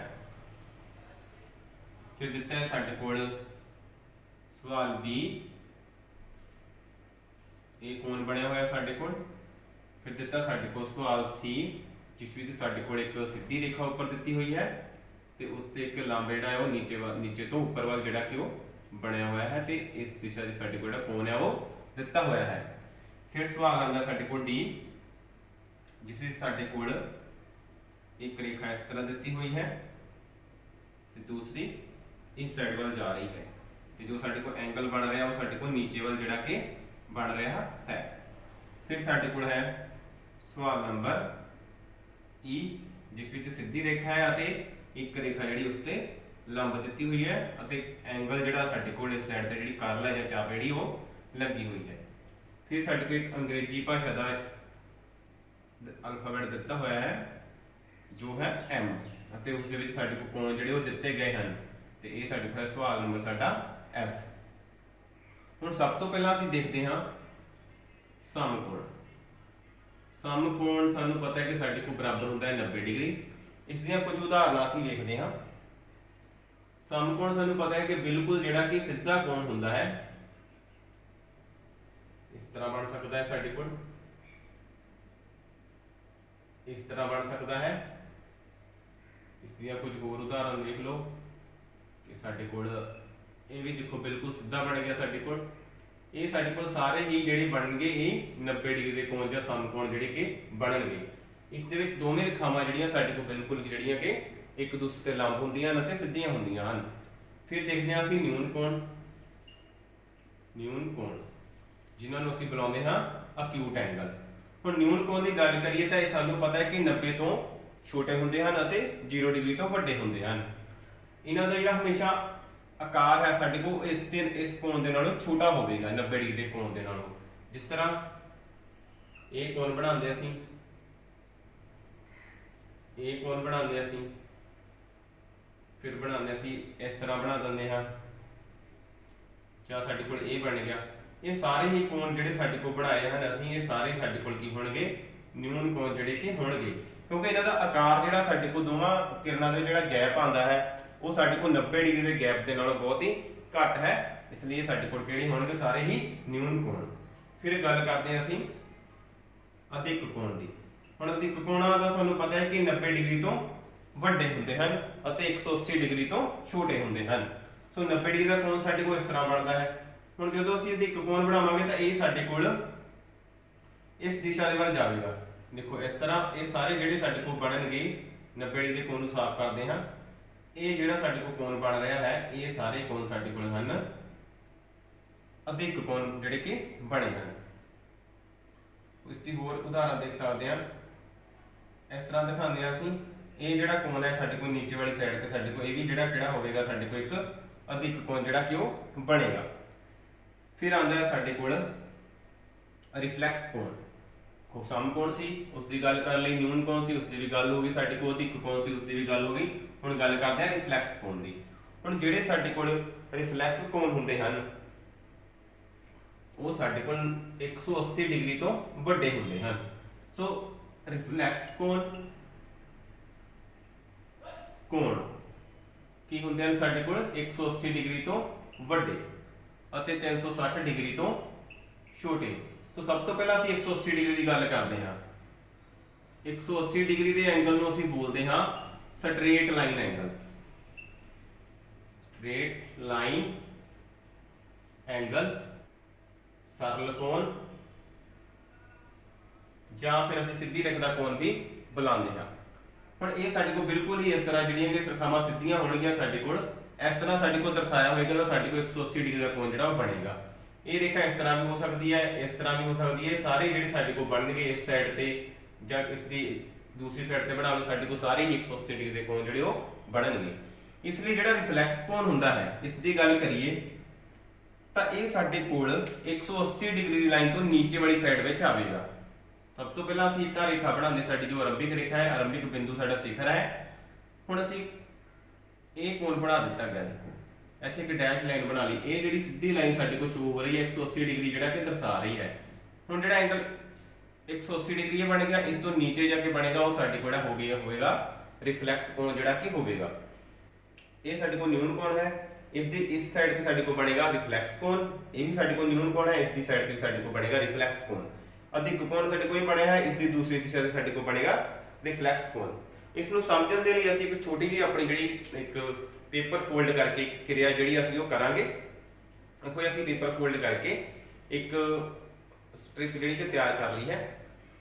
फिर दिता है साडे कोल सवाल बी ਇਹ ਕੋਣ ਬਣਿਆ ਹੋਇਆ ਸਾਡੇ ਕੋਲ। ਫਿਰ ਦਿੱਤਾ ਸਾਡੇ ਕੋਲ ਸਵਾਲ ਸੀ ਜਿਸ ਵਿੱਚ ਸਾਡੇ ਕੋਲ ਇੱਕ ਸਿੱਧੀ ਰੇਖਾ ਉੱਪਰ ਦਿੱਤੀ ਹੋਈ ਹੈ ਤੇ ਉਸ ਤੇ ਇੱਕ ਲੰਬ ਜਿਹੜਾ ਹੈ ਉਹ ਨੀਚੇ ਤੋਂ ਉੱਪਰ ਵੱਲ ਜਿਹੜਾ ਕਿ ਉਹ ਬਣਿਆ ਹੋਇਆ ਹੈ ਤੇ ਇਸ ਦਿਸ਼ਾ 'ਚ ਸਾਡੇ ਕੋਲ ਜਿਹੜਾ ਕੋਣ ਹੈ ਉਹ ਦਿੱਤਾ ਹੋਇਆ ਹੈ। ਫਿਰ ਸਵਾਲ ਆਉਂਦਾ ਸਾਡੇ ਕੋਲ ਡੀ ਜਿਸ ਵਿੱਚ ਸਾਡੇ ਕੋਲ ਇੱਕ ਰੇਖਾ ਇਸ ਤਰ੍ਹਾਂ ਦਿੱਤੀ ਹੋਈ ਹੈ ਤੇ ਦੂਸਰੀ ਇਸ ਸਾਈਡ ਵੱਲ ਜਾ ਰਹੀ ਹੈ ਤੇ ਜੋ ਸਾਡੇ ਕੋਲ ਐਂਗਲ ਬਣ ਰਿਹਾ ਉਹ ਸਾਡੇ ਕੋਲ ਨੀਚੇ ਵੱਲ ਜਿਹੜਾ ਕਿ ਬਣ ਰਿਹਾ ਹੈ। ਫਿਰ ਸਾਡੇ ਕੋਲ ਹੈ ਸਵਾਲ ਨੰਬਰ ਈ ਜਿਸ ਵਿੱਚ ਸਿੱਧੀ ਰੇਖਾ ਹੈ ਅਤੇ ਇੱਕ ਰੇਖਾ ਜਿਹੜੀ ਉਸ ਤੇ ਲੰਬ ਦਿੱਤੀ ਹੋਈ ਹੈ ਅਤੇ ਐਂਗਲ ਜਿਹੜਾ ਸਾਡੇ ਕੋਲ ਇਸ ਸਾਈਡ ਤੇ ਜਿਹੜੀ ਕਰਲ ਹੈ ਜਾਂ ਚਾਪ ਜਿਹੜੀ ਉਹ ਲੱਗੀ ਹੋਈ ਹੈ। ਫਿਰ ਸਾਡੇ ਕੋਲ ਇੱਕ ਅੰਗਰੇਜ਼ੀ ਭਾਸ਼ਾ ਦਾ ਅਲਫਾਬੈਟ ਦਿੱਤਾ ਹੋਇਆ ਹੈ ਜੋ ਹੈ M ਅਤੇ ਉਸ ਦੇ ਵਿੱਚ ਸਾਡੇ ਕੋਲ ਕੋਣ ਜਿਹੜੇ ਉਹ ਦਿੱਤੇ ਗਏ ਹਨ ਤੇ ਇਹ ਸਾਡੇ ਕੋਲ ਸਵਾਲ ਨੰਬਰ ਸਾਡਾ F। ਹੁਣ ਸਭ ਤੋਂ ਪਹਿਲਾਂ ਅਸੀਂ ਦੇਖਦੇ ਹਾਂ ਸਮਕੋਣ। ਸਮਕੋਣ ਸਾਨੂੰ ਪਤਾ ਹੈ ਕਿ ਸਾਡੇ ਕੋਲ ਬਰਾਬਰ ਹੁੰਦਾ ਹੈ 90 ਡਿਗਰੀ। ਇਸ ਦੀਆਂ ਕੁਝ ਉਦਾਹਰਨਾਂ ਅਸੀਂ ਵੇਖਦੇ ਹਾਂ। ਸਮਕੋਣ ਸਾਨੂੰ ਪਤਾ ਹੈ ਕਿ ਬਿਲਕੁਲ ਜਿਹੜਾ ਕਿ ਸਿੱਧਾ ਕੋਣ ਹੁੰਦਾ ਹੈ ਇਸ ਤਰ੍ਹਾਂ ਬਣ ਸਕਦਾ ਹੈ ਸਾਡੇ ਕੋਲ, ਇਸ ਤਰ੍ਹਾਂ ਬਣ ਸਕਦਾ ਹੈ। ਇਸ ਦੀਆਂ ਕੁਝ ਹੋਰ ਉਦਾਹਰਨ ਵੇਖ ਲਓ ਕਿ ਸਾਡੇ ਕੋਲ ਇਹ ਵੀ ਦੇਖੋ ਬਿਲਕੁਲ ਸਿੱਧਾ ਬਣ ਗਿਆ ਸਾਡੇ ਕੋਲ। ਇਹ ਸਾਡੇ ਕੋਲ ਸਾਰੇ ਹੀ ਜਿਹੜੇ ਬਣਨਗੇ ਇਹ 90 ਡਿਗਰੀ ਦੇ ਕੋਣ ਜਾਂ ਸਮਕੋਣ ਜਿਹੜੇ ਕਿ ਬਣਨਗੇ। ਇਸ ਦੇ ਵਿੱਚ ਦੋਵੇਂ ਰੇਖਾਵਾਂ ਜਿਹੜੀਆਂ ਸਾਡੇ ਕੋਲ ਬਿਲਕੁਲ ਜਿਹੜੀਆਂ ਕਿ ਇੱਕ ਦੂਸਰੇ ਤੇ ਲੰਬ ਹੁੰਦੀਆਂ ਹਨ ਅਤੇ ਸਿੱਧੀਆਂ ਹੁੰਦੀਆਂ ਹਨ। ਫਿਰ ਦੇਖਦੇ ਹਾਂ ਅਸੀਂ ਨਿਊਨ ਕੋਣ। ਨਿਊਨ ਕੋਣ ਜਿਨ੍ਹਾਂ ਨੂੰ ਅਸੀਂ ਬੁਲਾਉਂਦੇ ਹਾਂ ਅਕਿਊਟ ਐਂਗਲ। ਹੁਣ ਨਿਊਨ ਕੋਣ ਦੀ ਗੱਲ ਕਰੀਏ ਤਾਂ ਇਹ ਸਾਨੂੰ ਪਤਾ ਹੈ ਕਿ 90 ਤੋਂ ਛੋਟੇ ਹੁੰਦੇ ਹਨ ਅਤੇ 0 ਡਿਗਰੀ ਤੋਂ ਵੱਡੇ ਹੁੰਦੇ ਹਨ। ਇਹਨਾਂ ਦਾ ਜਿਹੜਾ ਹਮੇਸ਼ਾ ਆਕਾਰ ਹੈ ਸਾਡੇ ਕੋਲ ਇਸ ਕੋਣ ਦੇ ਨਾਲੋਂ ਛੋਟਾ ਹੋਵੇਗਾ 90 ਡਿਗਰੀ ਦੇ ਕੋਣ ਦੇ ਨਾਲੋਂ। ਜਿਸ ਤਰ੍ਹਾਂ ਇਹ ਕੋਣ ਬਣਾਉਂਦੇ ਅਸੀਂ, ਇਹ ਕੋਣ ਬਣਾਉਂਦੇ ਅਸੀਂ, ਫਿਰ ਬਣਾਉਂਦੇ ਅਸੀਂ ਇਸ ਤਰ੍ਹਾਂ ਬਣਾ ਦਿੰਦੇ ਹਾਂ ਜਾਂ ਸਾਡੇ ਕੋਲ ਇਹ ਬਣ ਗਿਆ। ਇਹ ਸਾਰੇ ਹੀ ਕੋਣ ਜਿਹੜੇ ਸਾਡੇ ਕੋਲ ਬਣਾਏ ਹਨ ਅਸੀਂ, ਇਹ ਸਾਰੇ ਸਾਡੇ ਕੋਲ ਕੀ ਹੋਣਗੇ ਨਿਊਨ ਕੋਣ ਜਿਹੜੇ ਕਿ ਹੋਣਗੇ, ਕਿਉਂਕਿ ਇਹਨਾਂ ਦਾ ਆਕਾਰ ਜਿਹੜਾ ਸਾਡੇ ਕੋਲ ਦੋਵਾਂ ਕਿਰਨਾਂ ਦੇ ਜਿਹੜਾ ਗੈਪ ਆਉਂਦਾ ਹੈ ਉਹ ਸਾਡੇ ਕੋਲ 90 ਡਿਗਰੀ ਦੇ ਗੈਪ ਦੇ ਨਾਲੋਂ ਬਹੁਤ ਹੀ ਘੱਟ ਹੈ। ਇਸ ਲਈ ਸਾਡੇ ਕੋਲ ਕਿਹੜੇ ਹੋਣਗੇ ਸਾਰੇ ਹੀ ਨਿਊਨ ਕੋਣ। ਫਿਰ ਗੱਲ ਕਰਦੇ ਹਾਂ ਅਸੀਂ ਅਧਿਕ ਕੋਣ ਦੀ। ਹੁਣ ਅਧਿਕ ਕੋਣਾਂ ਦਾ ਸਾਨੂੰ ਪਤਾ ਹੈ ਕਿ 90 ਡਿਗਰੀ ਤੋਂ ਵੱਡੇ ਹੁੰਦੇ ਹਨ ਅਤੇ 180 ਡਿਗਰੀ ਤੋਂ ਛੋਟੇ ਹੁੰਦੇ ਹਨ। ਸੋ 90 ਡਿਗਰੀ ਦਾ ਕੋਣ ਸਾਡੇ ਕੋਲ ਇਸ ਤਰ੍ਹਾਂ ਬਣਦਾ ਹੈ। ਹੁਣ ਜਦੋਂ ਅਸੀਂ ਅਧਿਕ ਕੋਣ ਬਣਾਵਾਂਗੇ ਤਾਂ ਇਹ ਸਾਡੇ ਕੋਲ ਇਸ ਦਿਸ਼ਾ ਦੇ ਵੱਲ ਜਾਵੇਗਾ। ਦੇਖੋ ਇਸ ਤਰ੍ਹਾਂ ਇਹ ਸਾਰੇ ਜਿਹੜੇ ਸਾਡੇ ਕੋਲ ਬਣਨਗੇ 90 ਡਿਗਰੀ ਦੇ ਕੋਣ ਨੂੰ ਸਾਫ਼ ਕਰਦੇ ਹਾਂ। ਇਹ ਜਿਹੜਾ ਸਾਡੇ ਕੋਲ ਕੋਣ ਬਣ ਰਿਹਾ ਹੈ ਇਹ ਸਾਰੇ ਕੋਣ ਸਾਡੇ ਕੋਲ ਹਨ ਅਧਿਕ ਕੋਣ ਜਿਹੜੇ ਕਿ ਬਣੇ ਹਨ। ਉਸ ਦੀ ਹੋਰ ਉਦਾਹਰਨ ਦੇਖ ਸਕਦੇ ਹਾਂ। ਇਸ ਤਰ੍ਹਾਂ ਦਿਖਾਉਂਦੇ ਹਾਂ ਅਸੀਂ ਇਹ ਜਿਹੜਾ ਕੋਣ ਹੈ ਸਾਡੇ ਕੋਲ ਨੀਚੇ ਵਾਲੀ ਸਾਈਡ ਤੇ ਸਾਡੇ ਕੋਲ ਇਹ ਵੀ ਜਿਹੜਾ ਕਿਹੜਾ ਹੋਵੇਗਾ ਸਾਡੇ ਕੋਲ ਇੱਕ ਅਧਿਕ ਕੋਣ ਜਿਹੜਾ ਕਿ ਉਹ ਬਣੇਗਾ। ਫਿਰ ਆਉਂਦਾ ਹੈ ਸਾਡੇ ਕੋਲ ਰਿਫਲੈਕਸ ਕੋਣ। ਸਮਕੋਣ ਸੀ ਉਸ ਦੀ ਗੱਲ ਕਰ ਲਈ, ਨਿਊਨ ਕੋਣ ਸੀ ਉਸ ਦੀ ਵੀ ਗੱਲ ਹੋ ਗਈ, ਸਾਡੇ ਕੋਲ ਅਧਿਕ ਕੋਣ ਸੀ ਉਸ ਦੀ ਵੀ ਗੱਲ ਹੋ ਗਈ। ਹੁਣ ਗੱਲ ਕਰਦੇ ਹਾਂ ਰਿਫਲੈਕਸ ਕੋਣ ਦੀ। ਹੁਣ ਜਿਹੜੇ ਸਾਡੇ ਕੋਲ ਰਿਫਲੈਕਸ ਕੋਣ ਹੁੰਦੇ ਹਨ ਉਹ ਸਾਡੇ ਕੋਲ 180 ਡਿਗਰੀ ਤੋਂ ਵੱਡੇ ਹੁੰਦੇ ਹਨ। ਸੋ ਰਿਫਲੈਕਸ ਕੋਣ ਕੀ ਹੁੰਦੇ ਹਨ ਸਾਡੇ ਕੋਲ 180 ਡਿਗਰੀ ਤੋਂ ਵੱਡੇ ਅਤੇ 360 ਡਿਗਰੀ ਤੋਂ ਛੋਟੇ। ਸੋ ਸਭ ਤੋਂ ਪਹਿਲਾਂ ਅਸੀਂ 180 ਡਿਗਰੀ ਦੀ ਗੱਲ ਕਰਦੇ ਹਾਂ। 180 ਡਿਗਰੀ ਦੇ ਐਂਗਲ ਨੂੰ ਅਸੀਂ ਬੋਲਦੇ ਹਾਂ straight line angle. Straight line angle, ਸਰਲ ਕੋਣ ਜਾਂ ਫਿਰ ਅਸੀਂ ਸਿੱਧੀ ਰੇਖਾ ਦਾ ਕੋਣ ਵੀ ਬੁਲਾਉਂਦੇ ਹਾਂ। ਹੁਣ ਇਹ ਸਾਡੇ ਕੋਲ ਬਿਲਕੁਲ ਹੀ ਇਸ ਤਰ੍ਹਾਂ ਜਿਹੜੀਆਂ ਕਿ ਰੇਖਾਵਾਂ ਸਿੱਧੀਆਂ ਹੋਣਗੀਆਂ ਸਾਡੇ ਕੋਲ ਇਸ ਤਰ੍ਹਾਂ ਸਾਡੇ ਕੋਲ ਦਰਸਾਇਆ ਹੋਏਗਾ ਤਾਂ ਸਾਡੇ ਕੋਲ 180 ਡਿਗਰੀ ਦਾ ਕੋਣ ਜਿਹੜਾ ਉਹ ਬਣੇਗਾ। ਇਹ ਰੇਖਾ ਇਸ ਤਰ੍ਹਾਂ ਵੀ ਹੋ ਸਕਦੀ ਹੈ, ਇਸ ਤਰ੍ਹਾਂ ਵੀ ਹੋ ਸਕਦੀ ਹੈ। ਸਾਰੇ ਜਿਹੜੇ ਸਾਡੇ ਕੋਲ ਬਣਨਗੇ ਇਸ ਸਾਈਡ ਤੇ ਜਾਂ ਇਸ ਦੀ ਦੂਸਰੀ ਸਾਈਡ ਤੇ ਬਣਾ ਲਓ ਸਾਡੇ ਕੋਲ ਸਾਰੇ ਹੀ 180 ਡਿਗਰੀ ਦੇ ਕੋਣ ਜਿਹੜੇ ਉਹ ਬਣਨਗੇ। ਇਸ ਲਈ ਜਿਹੜਾ ਰਿਫਲੈਕਸ ਕੋਣ ਹੁੰਦਾ ਹੈ ਇਸ ਦੀ ਗੱਲ ਕਰੀਏ ਤਾਂ ਇਹ ਸਾਡੇ ਕੋਲ 180 ਡਿਗਰੀ ਦੀ ਲਾਈਨ ਤੋਂ ਨੀਚੇ ਵਾਲੀ ਸਾਈਡ ਵਿੱਚ ਆਵੇਗਾ। ਸਭ ਤੋਂ ਪਹਿਲਾਂ ਅਸੀਂ ਇੱਕ ਰੇਖਾ ਬਣਾਉਂਦੇ ਸਾਡੀ ਜੋ ਆਰੰਭਿਕ ਰੇਖਾ ਹੈ, ਆਰੰਭਿਕ ਬਿੰਦੂ ਸਾਡਾ ਸਿਖਰ ਹੈ। ਹੁਣ ਅਸੀਂ ਇਹ ਕੋਣ ਬਣਾ ਦਿੱਤਾ ਗਿਆ। ਦੇਖੋ ਇੱਥੇ ਇੱਕ ਡੈਸ਼ ਲਾਈਨ ਬਣਾ ਲਈ। ਇਹ ਜਿਹੜੀ ਸਿੱਧੀ ਲਾਈਨ ਸਾਡੇ ਕੋਲ ਸ਼ੋ ਹੋ ਰਹੀ ਹੈ 180 ਡਿਗਰੀ ਜਿਹੜਾ ਕਿ ਦਰਸਾ ਰਹੀ ਹੈ। ਹੁਣ ਜਿਹੜਾ ਐਂਗਲ 180 ਡਿਗਰੀ ਇਹ ਬਣ ਗਿਆ, ਇਸ ਤੋਂ ਨੀਚੇ ਜਾ ਕੇ ਬਣੇਗਾ ਉਹ ਸਾਡੇ ਕੋਲ ਹੋਵੇਗਾ ਰਿਫਲੈਕਸ ਕੋਣ ਜਿਹੜਾ ਕਿ ਹੋਵੇਗਾ। ਇਹ ਸਾਡੇ ਕੋਲ ਨਿਊਨ ਕੋਣ ਹੈ इस साइड ਤੇ ਸਾਡੇ ਕੋਲ ਬਣੇਗਾ ਰਿਫਲੈਕਸ ਕੋਣ, ਇਹ ਵੀ ਸਾਡੇ ਕੋਲ ਨਿਊਨ ਕੋਣ ਹੈ, ਇਸ ਦੀ ਸਾਈਡ ਤੇ ਸਾਡੇ ਕੋਲ ਬਣੇਗਾ ਰਿਫਲੈਕਸ ਕੋਣ। ਅਧਿਕ ਕੋਣ ਸਾਡੇ ਕੋਲ ਬਣਿਆ ਹੈ, ਇਸ ਦੀ ਦੂਸਰੀ ਦਿਸ਼ਾ ਤੇ ਸਾਡੇ ਕੋਲ ਬਣੇਗਾ ਰਿਫਲੈਕਸ ਕੋਣ। ਇਸ ਨੂੰ ਸਮਝਣ ਦੇ ਲਈ ਅਸੀਂ ਇੱਕ ਛੋਟੀ ਜਿਹੀ ਆਪਣੀ ਜਿਹੜੀ ਇੱਕ ਪੇਪਰ ਫੋਲਡ ਕਰਕੇ ਇੱਕ ਕਿਰਿਆ ਜਿਹੜੀ ਅਸੀਂ ਉਹ ਕਰਾਂਗੇ। ਕੋਈ ਅਸੀਂ ਪੇਪਰ ਫੋਲਡ ਕਰਕੇ ਇੱਕ ਸਟ੍ਰਿਪ ਜਿਹੜੀ ਕਿ ਤਿਆਰ ਕਰ ਲਈ ਹੈ।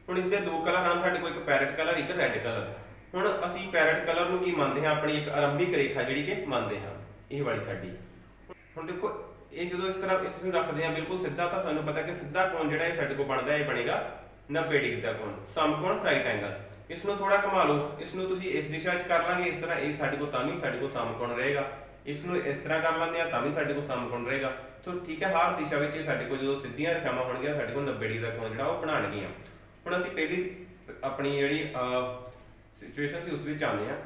ਹੁਣ ਇਸ ਦੇ ਦੋ ਕਲਰ ਹਨ ਸਾਡੇ ਕੋਲ, ਇੱਕ ਪੈਰਟ ਕਲਰ ਇੱਕ ਰੈੱਡ ਕਲਰ। ਹੁਣ ਅਸੀਂ ਪੈਰਟ ਕਲਰ ਨੂੰ ਕੀ ਮੰਨਦੇ ਹਾਂ, ਆਪਣੀ ਇੱਕ ਆਰੰਭਿਕ ਰੇਖਾ ਜਿਹੜੀ ਕਿ ਮੰਨਦੇ ਹਾਂ, ਇਹ ਵਾਲੀ ਸਾਡੀ। ਹੁਣ ਦੇਖੋ ਇਹ ਜਦੋਂ ਇਸ ਤਰ੍ਹਾਂ ਇਸ ਨੂੰ ਰੱਖਦੇ ਹਾਂ ਬਿਲਕੁਲ ਸਿੱਧਾ, ਤਾਂ ਸਾਨੂੰ ਪਤਾ ਕਿ ਸਿੱਧਾ ਕੋਣ ਜਿਹੜਾ ਇਹ ਸਾਡੇ ਕੋਲ ਬਣਦਾ, ਇਹ ਬਣੇਗਾ 90 ਡਿਗਰੀ ਦਾ ਕੋਣ, ਸਮਕੋਣ ਰਾਈਟ ਐਂਗਲ। ਇਸ ਨੂੰ ਥੋੜਾ ਘੁਮਾ ਲਓ, ਇਸ ਨੂੰ ਤੁਸੀਂ ਇਸ ਦਿਸ਼ਾ 'ਚ ਕਰ ਲਾਂਗੇ ਇਸ ਤਰ੍ਹਾਂ, ਇਹ ਸਾਡੇ ਕੋਲ ਤਾਂ ਵੀ ਸਾਡੇ ਕੋਲ ਸਮਕੋਣ ਰਹੇਗਾ। ਇਸ ਨੂੰ ਇਸ ਤਰ੍ਹਾਂ ਕਰ ਲੈਂਦੇ ਆ ਤਾਂ ਵੀ ਸਾਡੇ ਕੋਲ ਸਮਕੋਣ ਰਹੇਗਾ। ਸੋ ਠੀਕ ਹੈ, ਹਰ ਦਿਸ਼ਾ ਵਿੱਚ ਇਹ ਸਾਡੇ ਕੋਲ ਜਦੋਂ ਸਿੱਧੀਆਂ ਰੇਖਾਵਾਂ ਹੋਣਗੀਆਂ ਸਾਡੇ ਕੋਲ 90 ਡਿਗਰੀ ਦਾ ਕੋਣ ਜਿਹੜਾ ਉਹ ਬਣਾਉਣਗੀਆਂ। ਹੁਣ ਅਸੀਂ ਪਹਿਲੀ ਆਪਣੀ ਜਿਹੜੀ ਸਿਚੁਏਸ਼ਨ ਸੀ ਉਸ ਵਿੱਚ ਆਉਂਦੇ ਹਾਂ।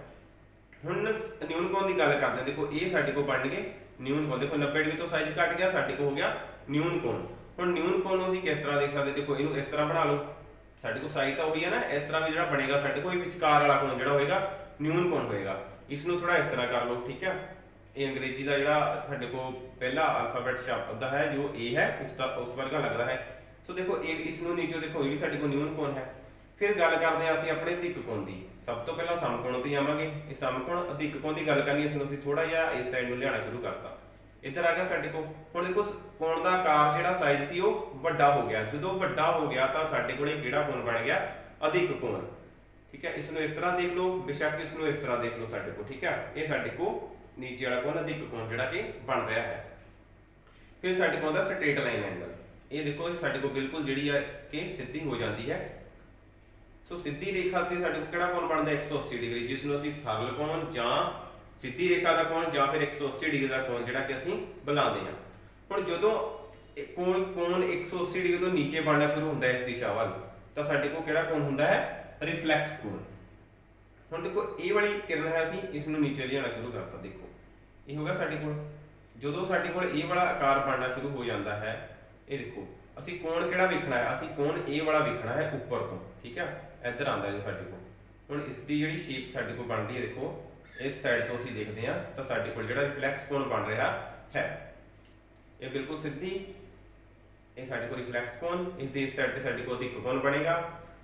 ਹੁਣ ਨਿਊਨ ਕੋਣ ਦੀ ਗੱਲ ਕਰਦੇ ਹਾਂ। ਦੇਖੋ ਇਹ ਸਾਡੇ ਕੋਲ ਬਣ ਗਏ ਨਿਊਨ ਕੋਣ। ਦੇਖੋ 90 ਡਿਗਰੀ ਤੋਂ ਸਾਈਜ਼ ਘਟ ਗਿਆ, ਸਾਡੇ ਕੋਲ ਹੋ ਗਿਆ ਨਿਊਨ ਕੋਣ। ਹੁਣ ਨਿਊਨ ਕੋਣ ਨੂੰ ਅਸੀਂ ਕਿਸ ਤਰ੍ਹਾਂ ਦੇਖ ਸਕਦੇ, ਦੇਖੋ ਇਹਨੂੰ ਇਸ ਤਰ੍ਹਾਂ ਬਣਾ ਲਓ, ਸਾਡੇ ਕੋਲ ਸਾਈਜ਼ ਤਾਂ ਉਹੀ ਹੈ ਨਾ। ਇਸ ਤਰ੍ਹਾਂ ਵੀ ਜਿਹੜਾ ਬਣੇਗਾ ਸਾਡੇ ਕੋਲ ਵਿਚਕਾਰ ਵਾਲਾ ਕੋਣ ਜਿਹੜਾ ਹੋਏਗਾ ਨਿਊਨ ਕੋਣ ਹੋਏਗਾ। ਇਸ ਨੂੰ ਥੋੜਾ ਇਸ ਤਰ੍ਹਾਂ ਕਰ ਲਓ, ਠੀਕ ਹੈ। ਇਹ ਅੰਗਰੇਜ਼ੀ ਦਾ ਜਿਹੜਾ ਸਾਡੇ ਕੋਲ ਪਹਿਲਾ ਅਲਫਾਬੈਟ ਸ਼ਬਦ ਹੈ ਜੋ A ਹੈ ਉਸ ਵਰਗਾ ਲੱਗਦਾ ਹੈ। ਸੋ ਦੇਖੋ ਇਹ ਇਸ ਨੂੰ ਨੀਚੇ ਦੇਖੋ ਇਹ ਵੀ ਸਾਡੇ ਕੋਲ ਨਿਊਨ ਕੋਣ ਹੈ। ਫਿਰ ਗੱਲ ਕਰਦੇ ਹਾਂ ਅਸੀਂ ਆਪਣੇ ਅਧਿਕ ਕੋਣ ਦੀ। ਸਭ ਤੋਂ ਪਹਿਲਾਂ ਸਮਕੋਣ ਤੇ ਆਵਾਂਗੇ। ਇਹ ਸਮਕੋਣ ਅਧਿਕ ਕੋਣ ਦੀ ਗੱਲ ਕਰਨੀ, ਇਸ ਨੂੰ ਅਸੀਂ ਥੋੜਾ ਜਿਹਾ ਇਸ ਸਾਈਡ ਨੂੰ ਲਿਆਉਣਾ ਸ਼ੁਰੂ ਕਰਤਾ। ਇੱਧਰ ਆ ਗਿਆ ਸਾਡੇ ਕੋਲ। ਹੁਣ ਦੇਖੋ ਕੋਣ ਦਾ ਆਕਾਰ ਜਿਹੜਾ ਸਾਈਜ਼ ਸੀ ਉਹ ਵੱਡਾ ਹੋ ਗਿਆ। ਜਦੋਂ ਵੱਡਾ ਹੋ ਗਿਆ ਤਾਂ ਸਾਡੇ ਕੋਲ ਕਿਹੜਾ ਕੋਣ ਬਣ ਗਿਆ, ਅਧਿਕ ਕੋਣ। ਠੀਕ ਹੈ, ਇਸ ਨੂੰ ਇਸ ਤਰ੍ਹਾਂ ਦੇਖ ਲਓ, ਬੇਸ਼ੱਕ ਇਸ ਨੂੰ ਇਸ ਤਰ੍ਹਾਂ ਦੇਖ ਲਓ ਸਾਡੇ ਕੋਲ। ਠੀਕ ਹੈ, ਇਹ ਸਾਡੇ ਕੋਲ ਨੀਚੇ ਵਾਲਾ ਕੋਣ ਅਧਿਕ ਕੋਣ ਜਿਹੜਾ ਕਿ ਬਣ ਰਿਹਾ ਹੈ। ਫਿਰ ਸਾਡੇ ਕੋਲ ਦਾ ਸਟ੍ਰੇਟ ਲਾਈਨ ਐਂਗਲ। ਇਹ ਦੇਖੋ ਇਹ ਸਾਡੇ ਕੋਲ ਬਿਲਕੁਲ ਜਿਹੜੀ ਹੈ ਕਿ ਸਿੱਧੀ ਹੋ ਜਾਂਦੀ ਹੈ। ਸੋ ਸਿੱਧੀ ਰੇਖਾ ਤੇ ਸਾਡੇ ਕੋਲ ਕਿਹੜਾ ਕੋਣ ਬਣਦਾ 180 ਡਿਗਰੀ, ਜਿਸ ਨੂੰ ਅਸੀਂ ਸਰਲ ਕੋਣ ਜਾਂ ਸਿੱਧੀ ਰੇਖਾ ਦਾ ਕੋਣ ਜਾਂ ਫਿਰ 180 ਡਿਗਰੀ ਦਾ ਕੋਣ ਜਿਹੜਾ ਕਿ ਅਸੀਂ ਬੁਲਾਉਂਦੇ ਹਾਂ। ਹੁਣ ਜਦੋਂ ਕੋਣ 180 ਡਿਗਰੀ ਤੋਂ ਨੀਚੇ ਬਣਨਾ ਸ਼ੁਰੂ ਹੁੰਦਾ ਹੈ ਇਸ ਦਿਸ਼ਾ ਵੱਲ, ਤਾਂ ਸਾਡੇ ਕੋਲ ਕਿਹੜਾ ਕੋਣ ਹੁੰਦਾ ਹੈ, ਰਿਫਲੈਕਸ ਕੋਣ। ਹੁਣ ਦੇਖੋ ਇਹ ਵਾਲੀ ਕਿਰਨ ਹੈ, ਅਸੀਂ ਇਸ ਨੂੰ ਨੀਚੇ ਲਿਆਉਣਾ ਸ਼ੁਰੂ ਕਰਤਾ। ਦੇਖੋ ਇਹ ਹੋ ਗਿਆ ਸਾਡੇ ਕੋਲ। ਜਦੋਂ ਸਾਡੇ ਕੋਲ ਇਹ ਵਾਲਾ ਆਕਾਰ ਬਣਨਾ ਸ਼ੁਰੂ ਹੋ ਜਾਂਦਾ ਹੈ, ਇਹ ਦੇਖੋ ਅਸੀਂ ਕੋਣ ਕਿਹੜਾ ਵੇਖਣਾ ਹੈ, ਅਸੀਂ ਕੋਣ ਇਹ ਵਾਲਾ ਵੇਖਣਾ ਹੈ ਉੱਪਰ ਤੋਂ। ਠੀਕ ਹੈ, ਇੱਧਰ ਆਉਂਦਾ ਜੋ ਸਾਡੇ ਕੋਲ। ਹੁਣ ਇਸ ਦੀ ਜਿਹੜੀ ਸ਼ੇਪ ਸਾਡੇ ਕੋਲ ਬਣ ਰਹੀ ਹੈ, ਦੇਖੋ ਇਸ ਸਾਈਡ ਤੋਂ ਅਸੀਂ ਦੇਖਦੇ ਹਾਂ ਤਾਂ ਸਾਡੇ ਕੋਲ ਜਿਹੜਾ ਰਿਫਲੈਕਸ ਕੋਣ ਬਣ ਰਿਹਾ ਹੈ, ਇਹ ਬਿਲਕੁਲ ਸਿੱਧੀ, ਇਹ ਸਾਡੇ ਕੋਲ ਰਿਫਲੈਕਸ ਕੋਣ। ਇਸ ਦੇ ਇਸ ਸਾਈਡ ਤੇ ਸਾਡੇ ਕੋਲ ਅਧਿਕ ਕੋਣ ਬਣੇਗਾ।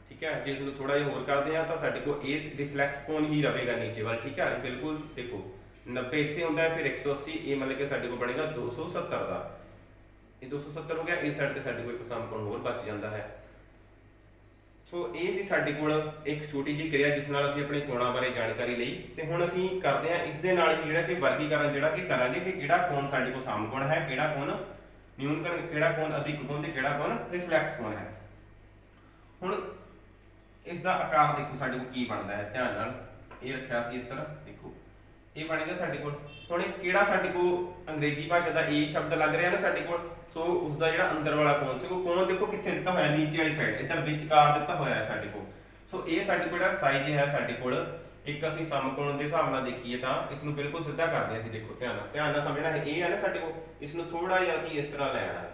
ਠੀਕ ਹੈ, ਜੇ ਇਸ ਨੂੰ ਥੋੜਾ ਜਿਹਾ ਹੋਰ ਕਰਦੇ ਹਾਂ ਤਾਂ ਸਾਡੇ ਕੋਲ ਇਹ ਰਿਫਲੈਕਸ ਕੋਣ ਹੀ ਰਹੇਗਾ ਨੀਚੇ ਵੱਲ। ਠੀਕ ਹੈ, ਬਿਲਕੁਲ ਦੇਖੋ 90 ਇੱਥੇ ਹੁੰਦਾ ਹੈ, ਫਿਰ 180, ਇਹ ਮਤਲਬ ਕਿ ਸਾਡੇ ਕੋਲ ਬਣੇਗਾ 270 ਦਾ। ਇਹ 270 ਹੋ ਗਿਆ। ਇਸ ਸਾਈਡ ਤੇ ਸਾਡੇ ਕੋਲ ਇੱਕ ਸਮਕੋਣ ਹੋਰ ਬਚ ਜਾਂਦਾ ਹੈ। ਸੋ ਇਹ ਸੀ ਸਾਡੇ ਕੋਲ ਇੱਕ ਛੋਟੀ ਜਿਹੀ ਕਿਰਿਆ ਜਿਸ ਨਾਲ ਅਸੀਂ ਆਪਣੇ ਕੋਣਾਂ ਬਾਰੇ ਜਾਣਕਾਰੀ ਲਈ। ਤੇ ਹੁਣ ਅਸੀਂ ਕਰਦੇ ਹਾਂ ਇਸ ਦੇ ਨਾਲ ਹੀ ਜਿਹੜਾ ਕਿ ਵਰਗੀਕਰਨ ਜਿਹੜਾ ਕਿ ਕਰਾਂਗੇ ਕਿ ਕਿਹੜਾ ਕੋਣ ਸਾਡੇ ਕੋਲ ਸਮਕੋਣ ਹੈ, ਕਿਹੜਾ ਕੋਣ ਨਿਊਨ ਕੋਣ, ਕਿਹੜਾ ਕੋਣ ਅਧਿਕ ਕੋਣ ਤੇ ਕਿਹੜਾ ਕੋਣ ਰਿਫਲੈਕਸ ਕੋਣ ਹੈ। ਹੁਣ ਇਸ ਦਾ ਆਕਾਰ ਦੇਖੋ ਸਾਡੇ ਕੋਲ ਕੀ ਬਣਦਾ ਹੈ, ਧਿਆਨ ਨਾਲ। ਇਹ ਰੱਖਿਆ ਸੀ ਇਸ ਤਰ੍ਹਾਂ, ਦੇਖੋ ਇਹ ਬਣ ਗਿਆ ਸਾਡੇ ਕੋਲ। ਹੁਣ ਇਹ ਕਿਹੜਾ ਸਾਡੇ ਕੋਲ ਅੰਗਰੇਜ਼ੀ ਭਾਸ਼ਾ ਦਾ A ਸ਼ਬਦ ਲੱਗ ਰਿਹਾ ਨਾ ਸਾਡੇ ਕੋਲ, ਸੋ ਉਸ ਦਾ ਜਿਹੜਾ ਅੰਦਰ ਵਾਲਾ ਕੋਣ ਸੀ ਉਹ ਕੋਣ ਦੇਖੋ ਕਿੱਥੇ ਦਿੱਤਾ ਹੋਇਆ, ਨੀਚੇ ਵਾਲੀ ਸਾਈਡ, ਇੱਧਰ ਵਿਚਕਾਰ ਦਿੱਤਾ ਹੋਇਆ ਹੈ ਸਾਡੇ ਕੋਲ। ਸੋ ਇਹ ਸਾਡੇ ਕੋਲ ਜਿਹੜਾ ਸਾਈਜ਼ ਹੈ ਸਾਡੇ ਕੋਲ, ਇੱਕ ਅਸੀਂ ਸਮਕੋਣ ਦੇ ਹਿਸਾਬ ਨਾਲ ਦੇਖੀਏ ਤਾਂ ਇਸ ਨੂੰ ਬਿਲਕੁਲ ਸਿੱਧਾ ਕਰਦੇ ਅਸੀਂ। ਦੇਖੋ ਧਿਆਨ ਨਾਲ ਸਮਝਣਾ ਹੈ। ਇਹ ਹੈ ਨਾ ਸਾਡੇ ਕੋਲ, ਇਸ ਨੂੰ ਥੋੜਾ ਜਿਹਾ ਅਸੀਂ ਇਸ ਤਰ੍ਹਾਂ ਲੈ ਆਣਾ ਹੈ,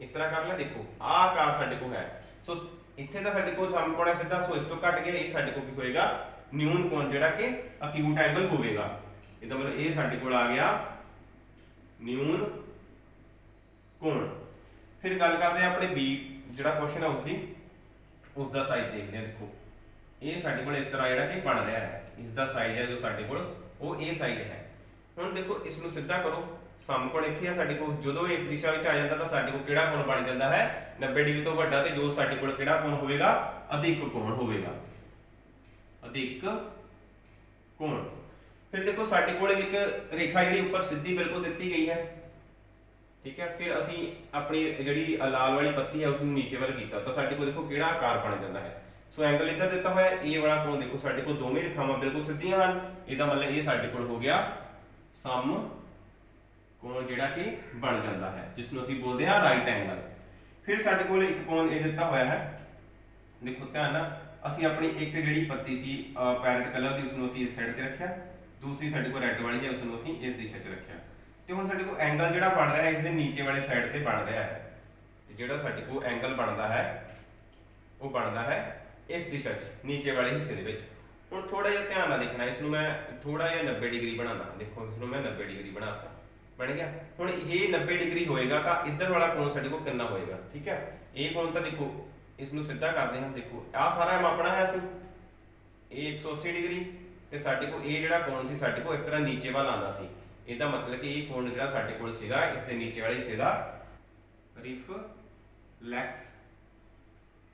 ਇਸ ਤਰ੍ਹਾਂ ਕਰ ਲਿਆ। ਦੇਖੋ ਆਹ ਆਕਾਰ ਸਾਡੇ ਕੋਲ ਹੈ। ਸੋ ਇੱਥੇ ਤਾਂ ਸਾਡੇ ਕੋਲ ਸਮਕੋਣ ਹੈ ਸਿੱਧਾ, ਸੋ ਇਸ ਤੋਂ ਘਟ ਗਿਆ। ਇਹ ਸਾਡੇ ਕੋਲ ਕੀ ਹੋਏਗਾ, ਨਿਊਨ ਕੋਣ ਜਿਹੜਾ ਕਿ ਅਕਿਊਟ ਐਂਗਲ ਹੋਵੇਗਾ। ਇਹਦਾ ਮਤਲਬ ਇਹ ਸਾਡੇ ਕੋਲ ਆ ਗਿਆ ਨਿਊਨ ਕੋਣ। ਫਿਰ ਗੱਲ ਕਰਦੇ ਹਾਂ ਆਪਣੇ B ਜਿਹੜਾ ਕੁਐਸਚਨ ਹੈ ਉਸ ਦਾ ਸਾਈਜ਼ ਦੇਖਦੇ ਹਾਂ। ਦੇਖੋ ਇਹ ਸਾਡੇ ਕੋਲ ਇਸ ਤਰ੍ਹਾਂ ਜਿਹੜਾ ਕਿ ਬਣ ਰਿਹਾ ਹੈ, ਇਸ ਦਾ ਸਾਈਜ਼ ਹੈ ਜੋ ਸਾਡੇ ਕੋਲ ਉਹ ਇਹ ਸਾਈਜ਼ ਹੈ। ਹੁਣ ਦੇਖੋ ਇਸ ਨੂੰ ਸਿੱਧਾ ਕਰੋ, ਸਮਕੋਣ ਇੱਥੇ ਹੈ ਸਾਡੇ ਕੋਲ। ਜਦੋਂ ਇਸ ਦਿਸ਼ਾ ਵਿੱਚ ਆ ਜਾਂਦਾ ਤਾਂ ਸਾਡੇ ਕੋਲ ਕਿਹੜਾ ਕੋਣ ਬਣ ਜਾਂਦਾ ਹੈ, 90 ਡਿਗਰੀ ਤੋਂ ਵੱਡਾ, ਤੇ ਜੋ ਸਾਡੇ ਕੋਲ ਕਿਹੜਾ ਕੋਣ ਹੋਵੇਗਾ, ਅਧਿਕ ਕੋਣ ਹੋਵੇਗਾ, ਅਧਿਕ ਕੋਣ। ਫਿਰ ਦੇਖੋ ਸਾਡੇ ਕੋਲ ਇੱਕ ਰੇਖਾ ਜਿਹੜੀ ਉੱਪਰ ਸਿੱਧੀ ਬਿਲਕੁਲ ਦਿੱਤੀ ਗਈ ਹੈ। ਠੀਕ ਹੈ, ਫਿਰ ਅਸੀਂ ਆਪਣੀ ਜਿਹੜੀ ਲਾਲ ਵਾਲੀ ਪੱਤੀ ਹੈ ਉਸ ਨੂੰ ਨੀਚੇ ਵੱਲ ਕੀਤਾ ਤਾਂ ਸਾਡੇ ਕੋਲ ਦੇਖੋ ਕਿਹੜਾ ਆਕਾਰ ਬਣ ਜਾਂਦਾ ਹੈ। ਸੋ ਐਂਗਲ ਇੱਧਰ ਦਿੱਤਾ ਹੋਇਆ, ਇਹ ਵਾਲਾ ਕੋਣ ਦੇਖੋ ਸਾਡੇ ਕੋਲ ਦੋਵੇਂ ਰੇਖਾਵਾਂ ਬਿਲਕੁਲ ਸਿੱਧੀਆਂ ਹਨ। ਇਹਦਾ ਮਤਲਬ ਇਹ ਸਾਡੇ ਕੋਲ ਹੋ ਗਿਆ ਸਮ ਕੋਣ ਜਿਹੜਾ ਕਿ ਬਣ ਜਾਂਦਾ ਹੈ, ਜਿਸ ਨੂੰ ਅਸੀਂ ਬੋਲਦੇ ਹਾਂ ਰਾਈਟ ਐਂਗਲ। ਫਿਰ ਸਾਡੇ ਕੋਲ ਇੱਕ ਕੋਣ ਇਹ ਦਿੱਤਾ ਹੋਇਆ ਹੈ। ਦੇਖੋ ਧਿਆਨ ਨਾਲ, ਅਸੀਂ ਆਪਣੀ ਇੱਕ ਜਿਹੜੀ ਪੱਤੀ ਸੀ ਪੈਰਟ ਕਲਰ ਦੀ, ਉਸ ਨੂੰ ਅਸੀਂ ਇਸ ਸਾਈਡ ਤੇ ਰੱਖਿਆ, ਦੂਸਰੀ ਸਾਡੇ ਕੋਲ ਰੈੱਡ ਵਾਲੀ ਹੈ ਉਸ ਨੂੰ ਅਸੀਂ ਇਸ ਦਿਸ਼ਾ 'ਚ ਰੱਖਿਆ। ਤੇ ਹੁਣ ਸਾਡੇ ਕੋਲ ਐਂਗਲ ਜਿਹੜਾ ਬਣ ਰਿਹਾ ਹੈ ਇਸ ਦੇ ਨੀਚੇ ਵਾਲੇ ਸਾਈਡ ਤੇ ਬਣ ਰਿਹਾ ਹੈ। ਤੇ ਜਿਹੜਾ ਸਾਡੇ ਕੋਲ ਐਂਗਲ ਬਣਦਾ ਹੈ ਉਹ ਬਣਦਾ ਹੈ ਇਸ ਦਿਸ਼ਾ 'ਚ, ਨੀਚੇ ਵਾਲੇ ਹਿੱਸੇ ਦੇ ਵਿੱਚ। ਹੁਣ ਥੋੜਾ ਜਿਹਾ ਧਿਆਨ ਨਾਲ ਦੇਖਣਾ, ਇਸ ਨੂੰ ਮੈਂ ਥੋੜਾ ਜਿਹਾ 90 ਡਿਗਰੀ ਬਣਾਉਂਦਾ। ਦੇਖੋ ਇਸ ਨੂੰ ਮੈਂ 90 ਡਿਗਰੀ ਬਣਾਤਾ। बन गया। हुण ये 90 डिग्री होएगा तो इधर वाला कोण साडे कोल कितना होएगा, ठीक है। ये कोण तो देखो इसनूं सीधा करते हैं, देखो आ सारा मापना है असीं, ये 180 डिग्री ते साडे कोल ये जिहड़ा कोण सी साडे कोल इस तरह नीचे वाल आंदा सी। ਇਹਦਾ मतलब कि ये कोण जिहड़ा साडे कोल सीगा इस दे नीचे वाले हिस्से दा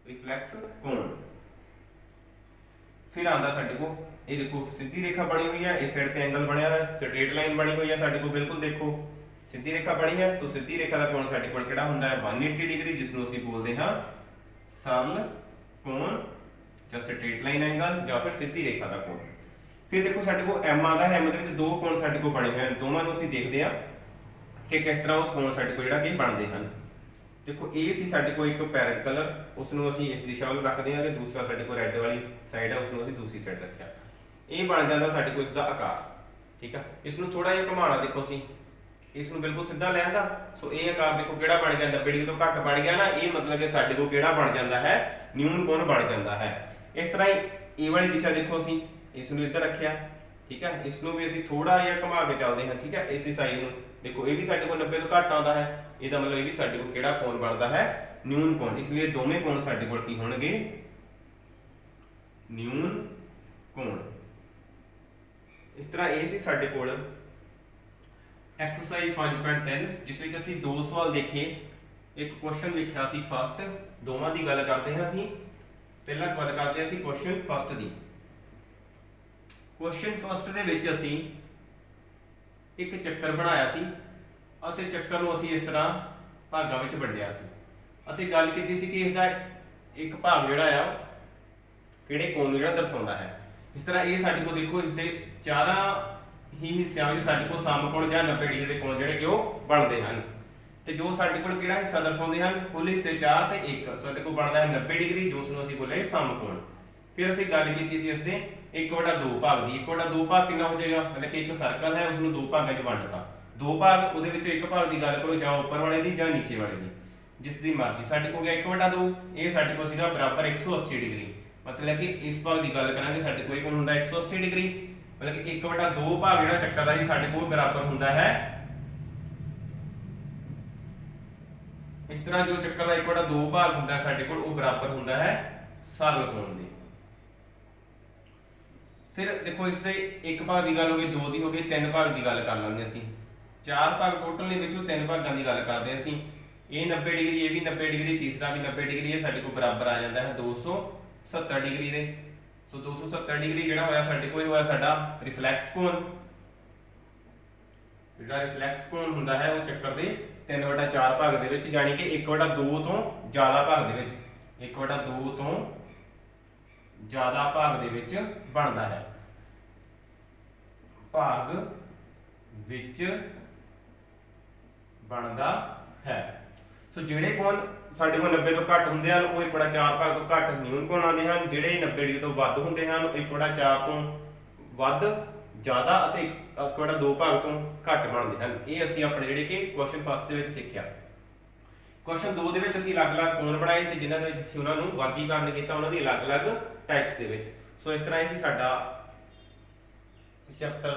रिफ्लैक्स कोण। फिर आंदा साडे कोल ये देखो सीधी रेखा बनी हुई है, इस साइड ते एंगल बनया है, स्ट्रेट लाइन बनी हुई है साडे कोल, बिल्कुल देखो सीधी रेखा बनी है। सो सीधी रेखा दा कोण साडे कोल किहड़ा हुंदा है 180 डिग्री, जिसनूं ਅਸੀਂ बोलते हां सरल कोण ਜਾਂ स्ट्रेट लाइन एंगल ਜਾਂ फिर सीधी रेखा दा कोण। फिर देखो साडे कोल m आंदा है, m दे विच दो कोण साडे कोल बने हुए हैं, दोवां नूं ਅਸੀਂ देखदे हां कि किस तरह उस कोण साडे कोल जिहड़ा कि बनदे हन। देखो ये सी साडे कोल एक पैरेट कलर, उसनूं ਅਸੀਂ इस दिशा ਵੱਲ रखदे हां कि दूसरा साडे कोल रैड वाली साइड है उसनूं ਅਸੀਂ दूसरी साइड रखिया। ये बन जाता साडे कोल इसका आकार, ठीक है। इसनूं थोड़ा जिहा घुमाना, देखो ਅਸੀਂ इसनूं बिल्कुल सीधा ले आंदा। सो ये आकार देखो किहड़ा बन गया 90 डिग्री तो घट बन गया ना, ये मतलब कि साडे कोल किहड़ा बन जाता है न्यून कोण बन जाता है। इस तरह ही ये वाली दिशा देखो ਅਸੀਂ इसनूं इधर रखिया, ठीक है। इसनूं भी ਅਸੀਂ थोड़ा जिहा घुमा के चलते हैं, ठीक है। इस साइड नूं देखो ये भी साडे कोल 90 तो घट आंदा है, ਇਹਦਾ मतलब ये भी साडे कोल किहड़ा कोण बनदा है न्यून कोण। इसलिए दोवें कोण साडे कोल की होणगे न्यून कोण। इस तरह ये सी साडे कोल एक्सरसाइज 5.3 जिस विच असीं दो सवाल देखे, एक क्वेश्चन लिखिया सी फर्स्ट, दोवां दी गल करदे हां असीं। पहला गल करदे हां असीं question first the. Question first they विच असीं एक चक्कर बनाया सी ਅਤੇ ਚੱਕਰ ਨੂੰ ਅਸੀਂ ਇਸ ਤਰ੍ਹਾਂ ਭਾਗਾਂ ਵਿੱਚ ਵੰਡਿਆ ਸੀ ਅਤੇ ਗੱਲ ਕੀਤੀ ਸੀ ਕਿ ਇਸ ਦਾ ਇੱਕ ਭਾਗ ਜਿਹੜਾ ਆ ਕਿਹੜੇ ਕੋਣ ਨੂੰ ਜਿਹੜਾ ਦਰਸਾਉਂਦਾ ਹੈ। ਇਸ ਤਰ੍ਹਾਂ ਇਹ ਸਾਡੇ ਕੋਲ ਦੇਖੋ ਇਸ ਦੇ ਚਾਰਾਂ ਹੀ ਹਿੱਸਿਆਂ ਵਿੱਚ ਸਾਡੇ ਕੋਲ ਸਮਕੋਣ ਜਾਂ 90 ਡਿਗਰੀ ਦੇ ਕੋਣ ਜਿਹੜੇ ਕਿ ਉਹ ਬਣਦੇ ਹਨ। ਤੇ ਜੋ ਸਾਡੇ ਕੋਲ ਕਿਹੜਾ ਹਿੱਸਾ ਦਰਸਾਉਂਦੇ ਹਨ, ਕੁੱਲ ਹਿੱਸੇ 4 ਤੇ 1, ਸਾਡੇ ਕੋਲ ਬਣਦਾ ਹੈ 90 ਡਿਗਰੀ, ਜੋ ਉਸ ਨੂੰ ਅਸੀਂ ਬੋਲੇ ਸਮਕੋਣ। ਫਿਰ ਅਸੀਂ ਗੱਲ ਕੀਤੀ ਸੀ ਇਸ ਦੇ 1/2 ਭਾਗ ਦੀ। 1/2 ਭਾਗ ਕਿੰਨਾ ਹੋ ਜਾਏਗਾ, मतलब कि एक सर्कल है उसਨੂੰ ਦੋ ਭਾਗਾਂ 'ਚ ਵੰਡਤਾ, दो भाग ਉਹਦੇ ਵਿੱਚੋਂ ਇੱਕ ਭਾਗ ਦੀ ਗੱਲ ਕਰੋ ਜਾਂ ਉੱਪਰ ਵਾਲੇ ਦੀ ਜਾਂ ਨੀਚੇ ਵਾਲੇ ਦੀ, ਜਿਸ ਦੀ ਮਰਜ਼ੀ। ਸਾਡੇ ਕੋਲ ਗਿਆ 1/2, ਇਹ ਸਾਡੇ ਕੋਲ ਸੀਗਾ ਬਰਾਬਰ 180 ਡਿਗਰੀ, मतलब कि इस भाग की गल करांगे ਸਾਡੇ ਕੋਲ ਕੋਣ ਹੁੰਦਾ 180 डिग्री, मतलब कि 1/2 भाग ਜਿਹੜਾ ਚੱਕਰ ਦਾ ਸੀ ਸਾਡੇ ਕੋਲ ਬਰਾਬਰ ਹੁੰਦਾ ਹੈ। इस तरह जो ਚੱਕਰ ਦਾ 1/2 भाग ਹੁੰਦਾ ਹੈ ਸਾਡੇ ਕੋਲ ਉਹ ਬਰਾਬਰ ਹੁੰਦਾ ਹੈ सरल कोण ਦੇ। फिर देखो इस दे एक भाग की गल हो गई, दो की हो गई, 3 भाग की गल कर लेंगे असीं। 4 भाग टोटल ने विचों 3 भागों की गल करते असीं। ये 90 डिग्री, ये भी 90 डिग्री, तीसरा भी 90 डिग्री, ये साडे कोल बराबर आ जाता है 270 डिग्री दे। सो 270 डिग्री जिहड़ा होया साडे कोल होया साडा रिफ्लैक्स कोण। जिहड़ा रिफ्लैक्स कोण हुंदा है वो चक्कर दे 3/4 भाग दे विच, यानी कि 1/2 तो ज़्यादा भाग दे विच, 1/2 तो ज़्यादा भाग दे विच बनदा है, भाग विच बनदा है। सो जिहड़े कोण साडे कोल 90 तो घट हुंदे हन वो 1/4 भाग तो घट न्यून कोण आउंदे हन, जिहड़े 90 डिग्री तो वध हुंदे हन 1/4 तो वध ज़्यादा अते 1/2 भाग तो घट बनदे हन। ये असीं अपने जिहड़े कि question first they which सिੱਖਿਆ। Question 2 दे विच असीं अलग-अलग कोण बनाए ते जिन्हां दे विच असीं उन्हां नूं वर्गीकरण कीता उन्हां दी अलग-अलग टाइप्स दे विच। सो इस तरह ही साडा चैप्टर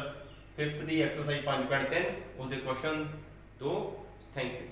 5th दी एक्सरसाइज 5.3 ਉਹਦੇ क्वेश्चन 2। Thank you.